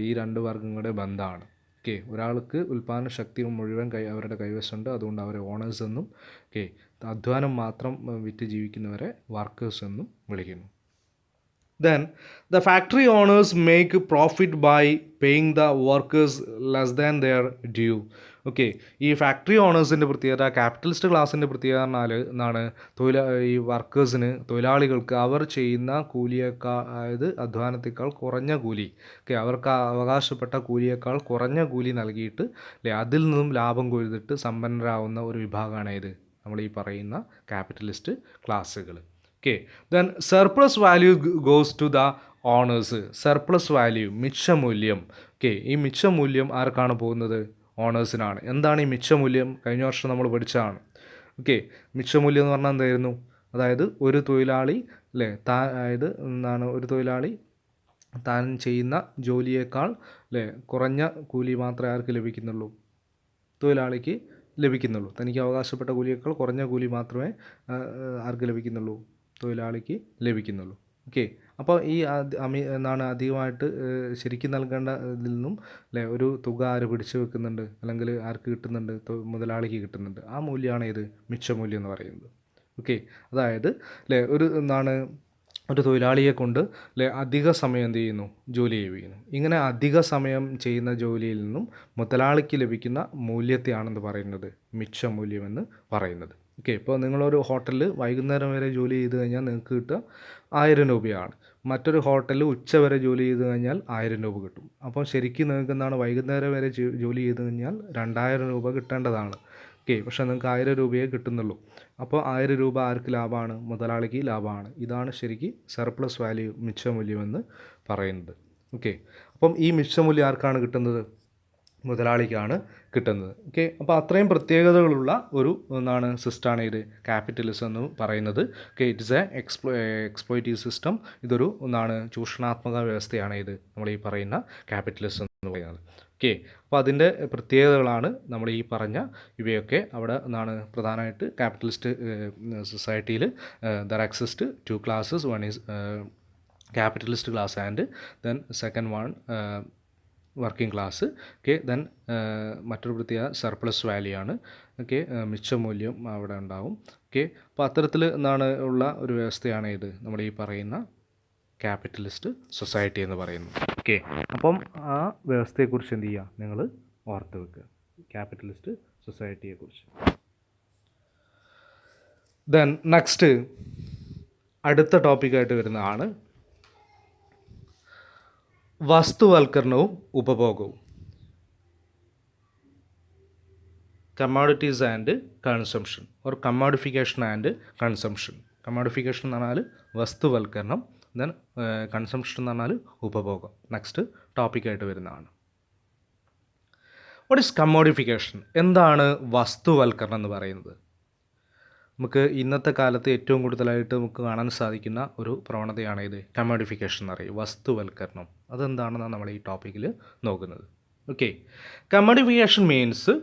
ഈ 2 വർഗ്ഗങ്ങളുടെ ബന്ധമാണ്. ഓക്കെ, ഒരാൾക്ക് ഉൽപ്പാദന ശക്തി മുഴുവൻ അവരുടെ കൈവശമുണ്ട്, അതുകൊണ്ട് അവരെ ഓണേഴ്സ് എന്നും, ഓക്കെ, അധ്വാനം മാത്രം വിറ്റ് ജീവിക്കുന്നവരെ വർക്കേഴ്സ് എന്നും വിളിക്കുന്നു. Then the factory owners make profit by paying the workers less than their due. Okay, ഈ ഫാക്ടറി ഓണേഴ്സിൻ്റെ പ്രത്യേകത, ക്യാപിറ്റലിസ്റ്റ് ക്ലാസ്സിൻ്റെ പ്രത്യേകത പറഞ്ഞാൽ എന്താണ്? ഈ വർക്കേഴ്സിന്, തൊഴിലാളികൾക്ക് അവർ ചെയ്യുന്ന കൂലിയേക്കാൾ, അതായത് അധ്വാനത്തേക്കാൾ കുറഞ്ഞ കൂലി, ഓക്കെ, അവർക്ക് അവകാശപ്പെട്ട കൂലിയേക്കാൾ കുറഞ്ഞ കൂലി നൽകിയിട്ട് അതിൽ നിന്നും ലാഭം കൊയ്തിട്ട് സമ്പന്നരാകുന്ന ഒരു വിഭാഗമാണ് ഇത് നമ്മൾ ഈ പറയുന്ന ക്യാപിറ്റലിസ്റ്റ് ക്ലാസ്സുകൾ. Okay, then surplus value goes to the owners. Surplus value, മിച്ചമൂല്യം. ഓക്കെ, ഈ മിച്ചമൂല്യം ആർക്കാണ് പോകുന്നത്? ഓണേഴ്സിനാണ്. എന്താണ് ഈ മിച്ചമൂല്യം? കഴിഞ്ഞ വർഷം നമ്മൾ പഠിച്ചതാണ്. ഓക്കെ, മിച്ചമൂല്യം എന്ന് പറഞ്ഞാൽ എന്തായിരുന്നു? അതായത് ഒരു തൊഴിലാളി അതായത് ഒരു തൊഴിലാളി താൻ ചെയ്യുന്ന ജോലിയേക്കാൾ കുറഞ്ഞ കൂലി മാത്രമേ ആർക്ക് ലഭിക്കുന്നുള്ളൂ? തൊഴിലാളിക്ക് ലഭിക്കുന്നുള്ളൂ. തനിക്ക് അവകാശപ്പെട്ട കൂലിയേക്കാൾ കുറഞ്ഞ കൂലി മാത്രമേ ആർക്ക് ലഭിക്കുന്നുള്ളൂ? തൊഴിലാളിക്ക് ലഭിക്കുന്നുള്ളൂ. ഓക്കെ, അപ്പോൾ ഈ അധികമായിട്ട് ശരിക്കും നൽകേണ്ട ഇതിൽ നിന്നും ഒരു തുക ആര് പിടിച്ചു വെക്കുന്നുണ്ട്, അല്ലെങ്കിൽ ആർക്ക് കിട്ടുന്നുണ്ട്? മുതലാളിക്ക് കിട്ടുന്നുണ്ട്. ആ മൂല്യമാണ് ഇത് മിച്ചമൂല്യം എന്ന് പറയുന്നത്. ഓക്കെ, അതായത് ഒരു തൊഴിലാളിയെ കൊണ്ട് അധിക സമയം എന്ത് ചെയ്യുന്നു? ജോലി ചെയ്യിക്കുന്നു. ഇങ്ങനെ അധിക സമയം ചെയ്യുന്ന ജോലിയിൽ നിന്നും മുതലാളിക്ക് ലഭിക്കുന്ന മൂല്യത്തെയാണെന്ന് പറയുന്നത് മിച്ചമൂല്യമെന്ന് പറയുന്നത്. ഓക്കെ, ഇപ്പോൾ നിങ്ങളൊരു ഹോട്ടലിൽ വൈകുന്നേരം വരെ ജോലി ചെയ്ത് കഴിഞ്ഞാൽ നിങ്ങൾക്ക് കിട്ടുക 1000 രൂപയാണ്. മറ്റൊരു ഹോട്ടലിൽ ഉച്ച വരെ ജോലി ചെയ്ത് കഴിഞ്ഞാൽ 1000 രൂപ കിട്ടും. അപ്പോൾ ശരിക്കും നിങ്ങൾക്ക് വൈകുന്നേരം വരെ ജോലി ചെയ്ത് കഴിഞ്ഞാൽ 2000 രൂപ കിട്ടേണ്ടതാണ്. ഓക്കെ, പക്ഷേ നിങ്ങൾക്ക് 1000 രൂപയെ കിട്ടുന്നുള്ളൂ. അപ്പോൾ 1000 രൂപ ആർക്ക് ലാഭമാണ്? മുതലാളിക്ക് ലാഭമാണ്. ഇതാണ് ശരിക്കും സർപ്ലസ് വാല്യൂ, മിച്ചമൂല്യം എന്ന് പറയുന്നത്. ഓക്കെ, അപ്പം ഈ മിച്ചമൂല്യം ആർക്കാണ് കിട്ടുന്നത്? മുതലാളിക്കാണ് കിട്ടുന്നത്. ഓക്കെ, അപ്പോൾ അത്രയും പ്രത്യേകതകളുള്ള ഒരു സിസ്റ്റമാണ് ഇത് ക്യാപിറ്റലിസം എന്ന് പറയുന്നത്. Okay, it's a exploitative system. ഇതൊരു ചൂഷണാത്മക വ്യവസ്ഥയാണ് ഇത് നമ്മൾ ഈ പറയുന്ന ക്യാപിറ്റലിസം എന്ന് പറയുന്നത്. ഓക്കെ, അപ്പോൾ അതിൻ്റെ പ്രത്യേകതകളാണ് നമ്മൾ ഈ പറഞ്ഞ ഇവയൊക്കെ. അവിടെ പ്രധാനമായിട്ട് ക്യാപിറ്റലിസ്റ്റ് സൊസൈറ്റിയിൽ there exist 2 classes. One is capitalist class and then second one working class. Okay, then മറ്റൊരു പ്രത്യേക സർപ്ലസ് വാല്യൂ ആണ്. ഓക്കെ, മിച്ചമൂല്യം അവിടെ ഉണ്ടാവും. ഓക്കെ, അപ്പോൾ അത്തരത്തിൽ ഉള്ള ഒരു വ്യവസ്ഥയാണ് ഇത് നമ്മൾ ഈ പറയുന്ന ക്യാപിറ്റലിസ്റ്റ് സൊസൈറ്റി എന്ന് പറയുന്നത്. ഓക്കെ, അപ്പം ആ വ്യവസ്ഥയെക്കുറിച്ച് എന്ത് ചെയ്യുക? നിങ്ങൾ ഓർത്ത് വെക്കുക, ക്യാപിറ്റലിസ്റ്റ് സൊസൈറ്റിയെക്കുറിച്ച്. ദെൻ നെക്സ്റ്റ് അടുത്ത ടോപ്പിക്കായിട്ട് വരുന്നതാണ് വസ്തുവൽക്കരണവും ഉപഭോഗവും. Commodities and consumption or commodification and consumption. Commodification എന്ന് പറഞ്ഞാൽ വസ്തുവൽക്കരണം, ദെൻ കൺസംഷൻ എന്ന് പറഞ്ഞാൽ ഉപഭോഗം. നെക്സ്റ്റ് ടോപ്പിക്കായിട്ട് വരുന്നതാണ്. What is commodification? എന്താണ് വസ്തുവൽക്കരണം എന്ന് പറയുന്നത്? നമുക്ക് ഇന്നത്തെ കാലത്ത് ഏറ്റവും കൂടുതലായിട്ട് നമുക്ക് കാണാൻ സാധിക്കുന്ന ഒരു പ്രവണതയാണ് ഇത് കമ്മോഡിഫിക്കേഷൻ എന്ന് പറയും, വസ്തുവൽക്കരണം. അതെന്താണെന്നാണ് നമ്മൾ ഈ ടോപ്പിക്കിൽ നോക്കുന്നത്. Okay, commodification means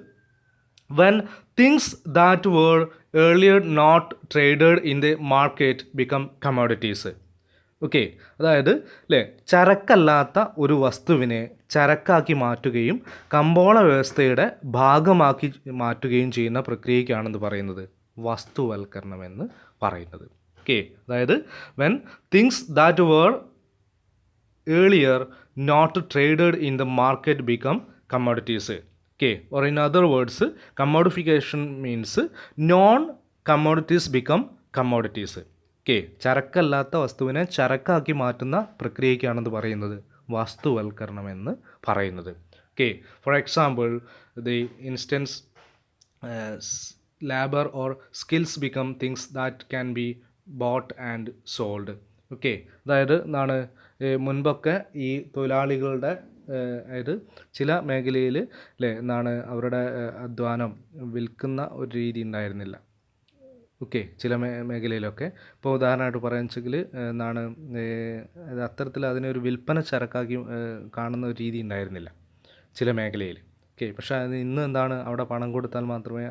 when things that were earlier not traded in the market become commodities. Okay, അതായത് അല്ലേ, ചരക്കല്ലാത്ത ഒരു വസ്തുവിനെ ചരക്കാക്കി മാറ്റുകയും കമ്പോള വ്യവസ്ഥയുടെ ഭാഗമാക്കി മാറ്റുകയും ചെയ്യുന്ന പ്രക്രിയയ്ക്കാണെന്ന് പറയുന്നത് വസ്തുവൽക്കരണം എന്ന് പറയുന്നത്. ഓക്കെ, അതായത് when things that were earlier not traded in the market become commodities. Okay, or in other words, commodification means non-commodities become commodities. Okay, ചരക്കല്ലാത്ത വസ്തുവിനെ ചരക്കാക്കി മാറ്റുന്ന പ്രക്രിയയ്ക്കാണെന്ന് പറയുന്നത് വസ്തുവൽക്കരണം എന്ന് പറയുന്നത്. Okay, for example the instance labour or skills become things that can be boat and sold. Okay, അതായത് എന്താണ്, മുൻപൊക്കെ ഈ തൊഴിലാളികളുടെ അതായത് ചില മേഖലയിൽ അല്ലേ എന്താണ് അവരുടെ അധ്വാനം വിൽക്കുന്ന ഒരു രീതി ഉണ്ടായിരുന്നില്ല. ഓക്കെ, ചില മേഖലയിലൊക്കെ ഇപ്പോൾ ഉദാഹരണമായിട്ട് പറയുക വെച്ചെങ്കിൽ എന്താണ് അത്തരത്തിൽ അതിനൊരു വിൽപ്പന ചരക്കാക്കി കാണുന്ന ഒരു രീതി ഉണ്ടായിരുന്നില്ല ചില മേഖലയിൽ. ഓക്കെ, പക്ഷേ അത് ഇന്ന് എന്താണ് അവിടെ പണം കൊടുത്താൽ മാത്രമേ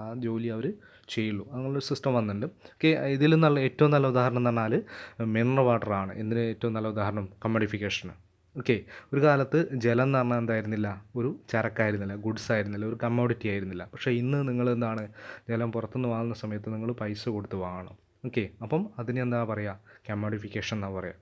ആ ജോലി അവർ ചെയ്യുള്ളൂ, അങ്ങനെയുള്ളൊരു സിസ്റ്റം വന്നിട്ടുണ്ട്. ഓക്കെ, ഇതിൽ നല്ല ഏറ്റവും നല്ല ഉദാഹരണം എന്ന് പറഞ്ഞാൽ മിനറൽ വാട്ടറാണ്. ഇതിന് ഏറ്റവും നല്ല ഉദാഹരണം കമ്മോഡിഫിക്കേഷന്. ഓക്കെ, ഒരു കാലത്ത് ജലം എന്ന് പറഞ്ഞാൽ എന്തായിരുന്നില്ല, ഒരു ചരക്കായിരുന്നില്ല, ഗുഡ്സ് ആയിരുന്നില്ല, ഒരു കമ്മോഡിറ്റി ആയിരുന്നില്ല. പക്ഷേ ഇന്ന് നിങ്ങൾ എന്താണ് ജലം പുറത്തുനിന്ന് വാങ്ങുന്ന സമയത്ത് നിങ്ങൾ പൈസ കൊടുത്ത് വാങ്ങണം. ഓക്കെ, അപ്പം അതിന് എന്താ പറയുക, കമ്മോഡിഫിക്കേഷൻ എന്നാണ് പറയുക.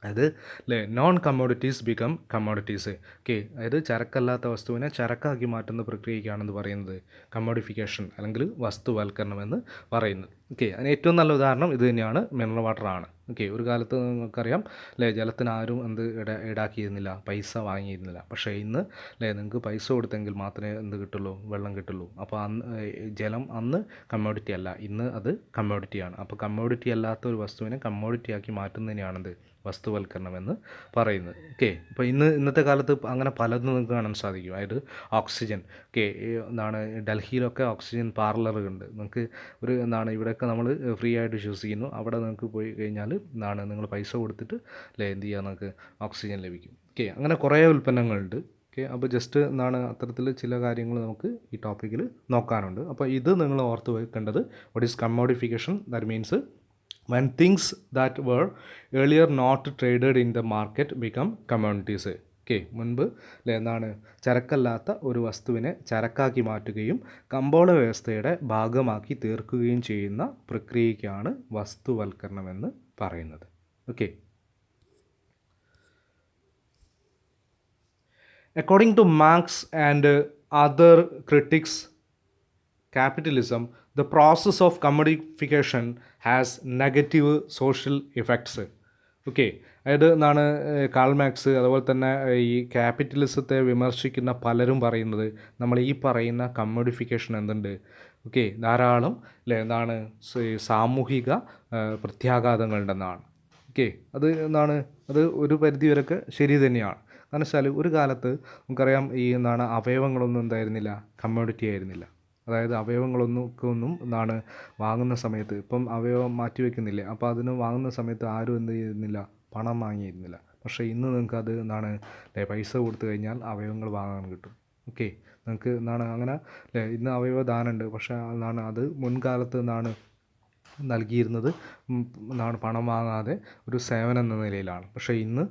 അതായത് അല്ലേ non commodities become commodities. Okay, അതായത് ചരക്കല്ലാത്ത വസ്തുവിനെ ചരക്കാക്കി മാറ്റുന്ന പ്രക്രിയയ്ക്കാണെന്ന് പറയുന്നത് കമ്മോഡിഫിക്കേഷൻ അല്ലെങ്കിൽ വസ്തുവൽക്കരണം എന്ന് പറയുന്നത്. ഓക്കെ, അതിന് ഏറ്റവും നല്ല ഉദാഹരണം ഇത് തന്നെയാണ്, മിനറൽ വാട്ടറാണ്. ഓക്കെ, ഒരു കാലത്ത് നിങ്ങൾക്കറിയാം അല്ലേ, ജലത്തിന് ആരും ഈടാക്കിയിരുന്നില്ല, പൈസ വാങ്ങിയിരുന്നില്ല. പക്ഷേ ഇന്ന് അല്ലേ നിങ്ങൾക്ക് പൈസ കൊടുത്തെങ്കിൽ മാത്രമേ എന്ത് കിട്ടുള്ളൂ, വെള്ളം കിട്ടുള്ളൂ. അപ്പോൾ ജലം അന്ന് കമ്മോഡിറ്റി അല്ല, ഇന്ന് അത് കമ്മോഡിറ്റിയാണ്. അപ്പോൾ കമ്മോഡിറ്റി അല്ലാത്ത ഒരു വസ്തുവിനെ കമ്മോഡിറ്റിയാക്കി മാറ്റുന്നതിനെയാണെന്ത് വസ്തുവൽക്കരണം എന്ന് പറയുന്നത്. ഓക്കെ, അപ്പോൾ ഇന്നത്തെ കാലത്ത് അങ്ങനെ പലതും നിങ്ങൾക്ക് കാണാൻ സാധിക്കും. അതായത് ഓക്സിജൻ. ഓക്കെ, എന്താണ് ഡൽഹിയിലൊക്കെ ഓക്സിജൻ പാർലറുണ്ട്. നിങ്ങൾക്ക് ഒരു എന്താണ് ഇവിടെയൊക്കെ നമ്മൾ ഫ്രീ ആയിട്ട് ശ്വസിക്കുന്നു. അവിടെ നിങ്ങൾക്ക് പോയി കഴിഞ്ഞാൽ എന്താണ് നിങ്ങൾ പൈസ കൊടുത്തിട്ട് അല്ലേ എന്ത് ചെയ്യുക, നിങ്ങൾക്ക് ഓക്സിജൻ ലഭിക്കും. ഓക്കെ, അങ്ങനെ കുറേ ഉൽപ്പന്നങ്ങളുണ്ട്. ഓക്കെ, അപ്പോൾ ജസ്റ്റ് എന്താണ് അത്തരത്തിൽ ചില കാര്യങ്ങൾ നമുക്ക് ഈ ടോപ്പിക്കിൽ നോക്കാനുണ്ട്. അപ്പോൾ ഇത് നിങ്ങൾ ഓർത്ത് വെക്കേണ്ടത് what is commodification? That means when things that were earlier not traded in the market become commodities. Okay, മുൻപ് അല്ലേ എന്താണ് ചരക്കല്ലാത്ത ഒരു വസ്തുവിനെ ചരക്കാക്കി മാറ്റുകയും കമ്പോള വ്യവസ്ഥയുടെ ഭാഗമാക്കി തീർക്കുകയും ചെയ്യുന്ന പ്രക്രിയയ്ക്കാണ് വസ്തുവൽക്കരണം എന്ന് പറയുന്നത്. Okay, according two marks and other critics capitalism, the process of commodification has negative social effects. Okay, അതായത് എന്താണ് കാൾ മാർക്സ് അതുപോലെ തന്നെ ഈ ക്യാപിറ്റലിസത്തെ വിമർശിക്കുന്ന പലരും പറയുന്നത് നമ്മൾ ഈ പറയുന്ന കമ്മോഡിഫിക്കേഷൻ എന്തുണ്ട്, ഓക്കെ ധാരാളം അല്ലേ എന്താണ് സാമൂഹിക പ്രത്യാഘാതങ്ങളുണ്ടെന്നാണ്. ഓക്കെ, അത് എന്താണ് അത് ഒരു പരിധി വരെയൊക്കെ ശരി തന്നെയാണ്. കാരണം വെച്ചാൽ ഒരു കാലത്ത് നമുക്കറിയാം ഈ എന്താണ് അവയവങ്ങളൊന്നും എന്തായിരുന്നില്ല, കമ്മോഡിറ്റി ആയിരുന്നില്ല. അതായത് അവയവങ്ങളൊന്നും എന്താണ് വാങ്ങുന്ന സമയത്ത് ഇപ്പം അവയവം മാറ്റി വയ്ക്കുന്നില്ലേ, അപ്പോൾ അതിന് വാങ്ങുന്ന സമയത്ത് ആരും എന്ത് ചെയ്യുന്നില്ല, പണം വാങ്ങിയിരുന്നില്ല. പക്ഷേ ഇന്ന് നിങ്ങൾക്ക് അത് എന്താണ് പൈസ കൊടുത്തു കഴിഞ്ഞാൽ അവയവങ്ങൾ വാങ്ങാൻ കിട്ടും. ഓക്കെ, നിങ്ങൾക്ക് എന്താണ് അങ്ങനെ ഇന്ന് അവയവ ദാനമുണ്ട്. പക്ഷേ എന്താണ് അത് മുൻകാലത്ത് എന്താണ് നൽകിയിരുന്നത് എന്താണ് പണം വാങ്ങാതെ ഒരു സേവനം എന്ന നിലയിലാണ്. പക്ഷേ ഇന്ന്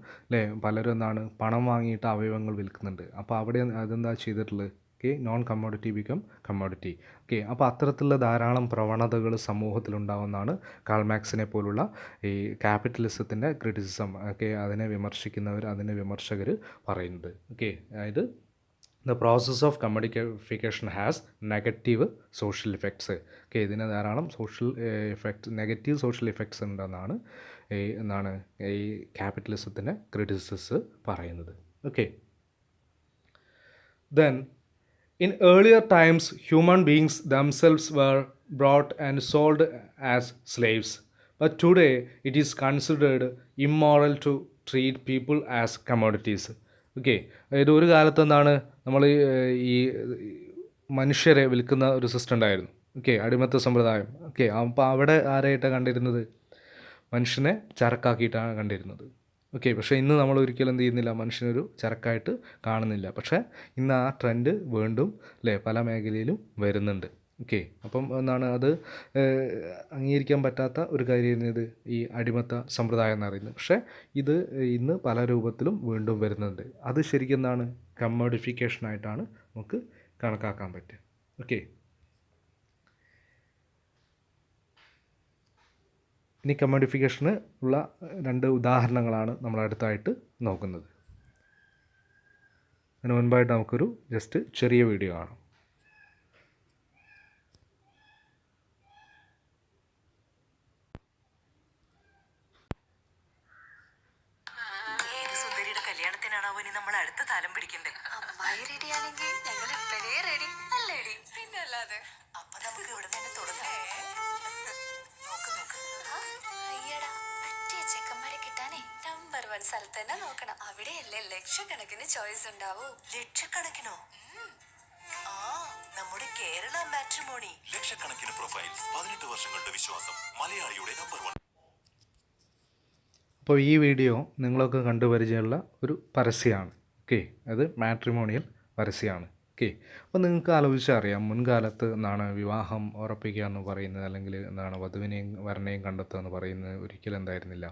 പലരും എന്താണ് പണം വാങ്ങിയിട്ട് അവയവങ്ങൾ വിൽക്കുന്നുണ്ട്. അപ്പോൾ അവിടെ അതെന്താ ചെയ്തിട്ടുള്ളത്, okay non commodity become commodity. Okay, അപ്പോൾ അത്തരത്തിലുള്ള ധാരാളം പ്രവണതകൾ സമൂഹത്തിലുണ്ടാവുന്നതാണ് കാൾ മാർക്സിനെ പോലുള്ള ഈ ക്യാപിറ്റലിസത്തിൻ്റെ ക്രിറ്റിസിസം. ഓക്കെ, അതിനെ വിമർശിക്കുന്നവർ, അതിനെ വിമർശകർ പറയുന്നത്. ഓക്കെ, അതായത് the process of commodification has negative social effects. Okay, ഇതിന് ധാരാളം social effects, negative social effects ഉണ്ടെന്നാണ് ഈ ക്യാപിറ്റലിസത്തിൻ്റെ ക്രിറ്റിസിസ് പറയുന്നത്. Okay, then In earlier times, human beings themselves were brought and sold as slaves. But today, it is considered immoral to treat people as commodities. Okay, അതായത് ഒരു കാലത്ത് എന്താണ് നമ്മൾ ഈ മനുഷ്യരെ വിൽക്കുന്ന ഒരു സിസ്റ്റം ഉണ്ടായിരുന്നു. ഓക്കെ, അടിമത്ത സമ്പ്രദായം. ഓക്കെ, അപ്പോൾ അവിടെ ആരായിട്ടാണ് കണ്ടിരുന്നത്? മനുഷ്യനെ ചരക്കാക്കിയിട്ടാണ് കണ്ടിരുന്നത്. ഓക്കെ, പക്ഷേ ഇന്ന് നമ്മൾ ഒരിക്കലും എന്ത് ചെയ്യുന്നില്ല, മനുഷ്യനൊരു ചരക്കായിട്ട് കാണുന്നില്ല. പക്ഷേ ഇന്ന് ആ ട്രെൻഡ് വീണ്ടും അല്ലേ പല മേഖലയിലും വരുന്നുണ്ട്. ഓക്കെ, അപ്പം എന്താണ് അത് അംഗീകരിക്കാൻ പറ്റാത്ത ഒരു കാര്യമായിരുന്നു ഇത് ഈ അടിമത്ത സമ്പ്രദായം എന്ന് പറയുന്നത്. പക്ഷേ ഇത് ഇന്ന് പല രൂപത്തിലും വീണ്ടും വരുന്നുണ്ട്. അത് ശരിക്കും എന്താണ് കമ്മോഡിഫിക്കേഷനായിട്ടാണ് നമുക്ക് കണക്കാക്കാൻ പറ്റുക. ഓക്കെ, ഇനി കമ്മോഡിഫിക്കേഷന് ഉള്ള 2 ഉദാഹരണങ്ങളാണ് നമ്മൾ അടുത്തായിട്ട് നോക്കുന്നത്. അതിന് മുൻപായിട്ട് നമുക്കൊരു ജസ്റ്റ് ചെറിയ വീഡിയോ കാണാം. സ്ഥലത്ത് തന്നെ നോക്കണം. അവിടെയല്ലേ ലക്ഷക്കണക്കിന് ചോയ്സ് ഉണ്ടാവൂ. ലക്ഷക്കണക്കിനോ? ആ, നമ്മുടെ കേരള മാട്രിമോണി. ലക്ഷക്കണക്കിന് പ്രൊഫൈൽസ്, 18 വർഷങ്ങളുടെ വിശ്വാസം, മലയാളിയുടെ നമ്പർ 1. അപ്പോൾ ഈ വീഡിയോ നിങ്ങളൊക്കെ കണ്ടു പരിചയമുള്ള ഒരു പരസ്യമാണ്. ഓക്കെ, അത് മാട്രിമോണിയൽ പരസ്യമാണ്. ഓക്കെ, അപ്പോൾ നിങ്ങൾക്ക് ആലോചിച്ചറിയാം, മുൻകാലത്ത് എന്താണ് വിവാഹം ഉറപ്പിക്കുക എന്ന് പറയുന്നത്, അല്ലെങ്കിൽ എന്താണ് വധുവിനെയും വരനെയും കണ്ടെത്തുക എന്ന് പറയുന്നത് ഒരിക്കലും എന്തായിരുന്നില്ല,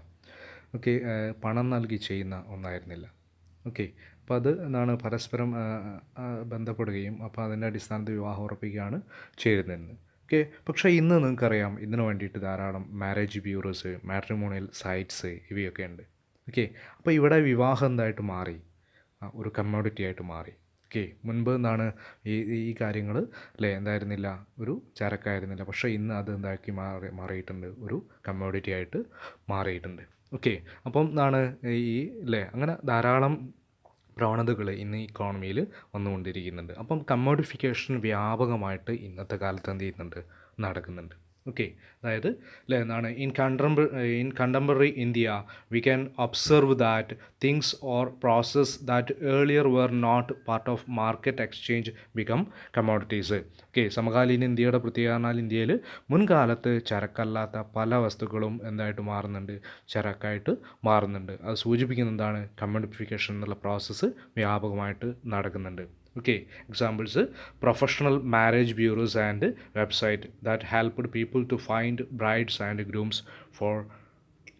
ഓക്കെ, പണം നൽകി ചെയ്യുന്ന ഒന്നായിരുന്നില്ല. ഓക്കെ, അപ്പോൾ അത് എന്താണ് പരസ്പരം ബന്ധപ്പെടുകയും അപ്പോൾ അതിൻ്റെ അടിസ്ഥാനത്തിൽ വിവാഹം ഉറപ്പിക്കുകയാണ് ചെയ്തിരുന്നത്. ഓക്കെ, പക്ഷേ ഇന്ന് നിങ്ങൾക്കറിയാം, ഇതിനു വേണ്ടിയിട്ട് ധാരാളം മാരേജ് ബ്യൂറോസ്, മാട്രിമോണിയൽ സൈറ്റ്സ് ഇവയൊക്കെ ഉണ്ട്. ഓക്കെ, അപ്പോൾ ഇവിടെ വിവാഹം എന്തായിട്ട് മാറി, ഒരു കമ്മോഡിറ്റി ആയിട്ട് മാറി. ഓക്കെ, മുൻപ് എന്താണ് ഈ കാര്യങ്ങൾ അല്ലേ എന്തായിരുന്നില്ല, ഒരു ചരക്കായിരുന്നില്ല. പക്ഷേ ഇന്ന് അത് എന്താക്കി മാറിയിട്ടുണ്ട്, ഒരു കമ്മോഡിറ്റി ആയിട്ട് മാറിയിട്ടുണ്ട്. ഓക്കെ, അപ്പം എന്താണ് ഈ അല്ലേ അങ്ങനെ ധാരാളം പ്രവണതകൾ ഇന്ന് ഈ ഇക്കോണമിയിൽ വന്നുകൊണ്ടിരിക്കുന്നുണ്ട്. അപ്പം കമ്മോഡിഫിക്കേഷൻ വ്യാപകമായിട്ട് ഇന്നത്തെ കാലത്ത് എന്ത് ചെയ്യുന്നുണ്ട്, നടക്കുന്നുണ്ട്. ഓക്കെ, അതായത് അല്ലേ എന്താണ് in contemporary India we can observe that things or process that earlier were not part of market exchange become commodities. Okay, സമകാലീന ഇന്ത്യയുടെ പ്രത്യേകത പറഞ്ഞാൽ ഇന്ത്യയിൽ മുൻകാലത്ത് ചരക്കല്ലാത്ത പല വസ്തുക്കളും എന്തായിട്ട് മാറുന്നുണ്ട്, ചരക്കായിട്ട് മാറുന്നുണ്ട്. അത് സൂചിപ്പിക്കുന്ന എന്താണ്, കമ്മോഡിഫിക്കേഷൻ എന്നുള്ള പ്രോസസ്സ് വ്യാപകമായിട്ട് നടക്കുന്നുണ്ട്. Okay, examples: professional marriage bureaus and website that helped people to find brides and grooms for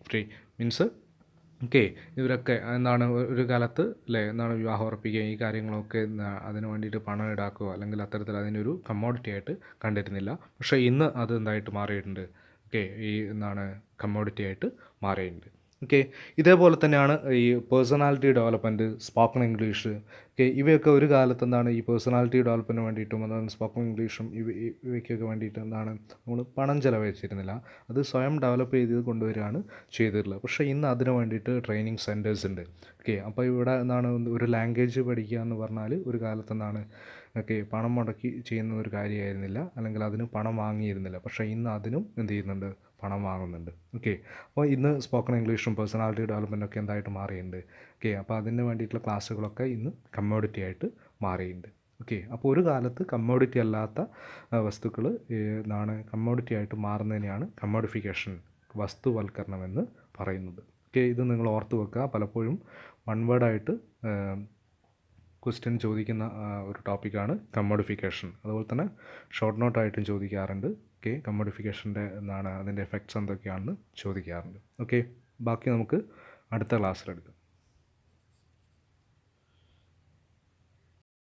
free. Means okay, ഇവരൊക്കെ എന്താണ് ഒരു കാലത്ത് അല്ലേ എന്താണ് വിവാഹം ഉറപ്പിക്കുക ഈ കാര്യങ്ങളൊക്കെ അതിന് വേണ്ടിയിട്ട് പണം ഈടാക്കുക അല്ലെങ്കിൽ അത്തരത്തിൽ അതിനൊരു കമ്മോഡിറ്റി ആയിട്ട് കണ്ടിരുന്നില്ല. പക്ഷേ ഇന്ന് അത് എന്തായിട്ട് മാറിയിട്ടുണ്ട്, ഓക്കെ, ഈ എന്താണ് കമ്മോഡിറ്റി ആയിട്ട് മാറിയിട്ടുണ്ട്. ഓക്കെ, ഇതേപോലെ തന്നെയാണ് ഈ personality development, spoken English. Okay, ഇവയൊക്കെ ഒരു കാലത്ത് എന്താണ് ഈ പേഴ്സണാലിറ്റി ഡെവലപ്മെൻറ്റിന് വേണ്ടിയിട്ടും അതാണ് സ്പോക്കൺ ഇംഗ്ലീഷും ഇവയ്ക്കൊക്കെ വേണ്ടിയിട്ട് എന്താണ് നമ്മൾ പണം ചിലവഴിച്ചിരുന്നില്ല, അത് സ്വയം ഡെവലപ്പ് ചെയ്ത് കൊണ്ടുവരികയാണ് ചെയ്തിട്ടുള്ളത്. പക്ഷേ ഇന്ന് അതിന് വേണ്ടിയിട്ട് ട്രെയിനിങ് സെൻറ്റേഴ്സ് ഉണ്ട്. ഓക്കെ, അപ്പോൾ ഇവിടെ എന്താണ് ഒരു ലാംഗ്വേജ് പഠിക്കുക എന്ന് പറഞ്ഞാൽ ഒരു കാലത്ത് എന്താണ് ഓക്കെ പണം മുടക്കി ചെയ്യുന്ന ഒരു കാര്യമായിരുന്നില്ല, അല്ലെങ്കിൽ അതിന് പണം വാങ്ങിയിരുന്നില്ല. പക്ഷേ ഇന്ന് അതിനും എന്ത് ചെയ്യുന്നുണ്ട്, പണം വാങ്ങുന്നുണ്ട്. ഓക്കെ, അപ്പോൾ ഇന്ന് സ്പോക്കൺ ഇംഗ്ലീഷും പേഴ്സണാലിറ്റി ഡെവലപ്മെൻറ്റൊക്കെ എന്തായിട്ട് മാറിയിട്ടുണ്ട്. ഓക്കെ, അപ്പോൾ അതിന് വേണ്ടിയിട്ടുള്ള ക്ലാസ്സുകളൊക്കെ ഇന്ന് കമ്മോഡിറ്റി ആയിട്ട് മാറിയിട്ടുണ്ട്. ഓക്കെ, അപ്പോൾ ഒരു കാലത്ത് കമ്മോഡിറ്റി അല്ലാത്ത വസ്തുക്കൾ എന്താണ് കമ്മോഡിറ്റി ആയിട്ട് മാറുന്നതിനെയാണ് കമ്മോഡിഫിക്കേഷൻ, വസ്തുവൽക്കരണം എന്ന് പറയുന്നത്. ഓക്കെ, ഇത് നിങ്ങൾ ഓർത്ത് വെക്കുക. പലപ്പോഴും വൺ വേർഡായിട്ട് ക്വസ്റ്റ്യൻ ചോദിക്കുന്ന ഒരു ടോപ്പിക്കാണ് കമ്മോഡിഫിക്കേഷൻ. അതുപോലെ തന്നെ ഷോർട്ട് നോട്ടായിട്ടും ചോദിക്കാറുണ്ട്. ഓക്കെ, കമ്മോഡിഫിക്കേഷൻ്റെ എന്താണ് അതിൻ്റെ എഫക്ട്സ് എന്തൊക്കെയാണെന്ന് ചോദിക്കാറുണ്ട്. ഓക്കെ, ബാക്കി നമുക്ക് അടുത്ത ക്ലാസ്സിലെടുക്കാം.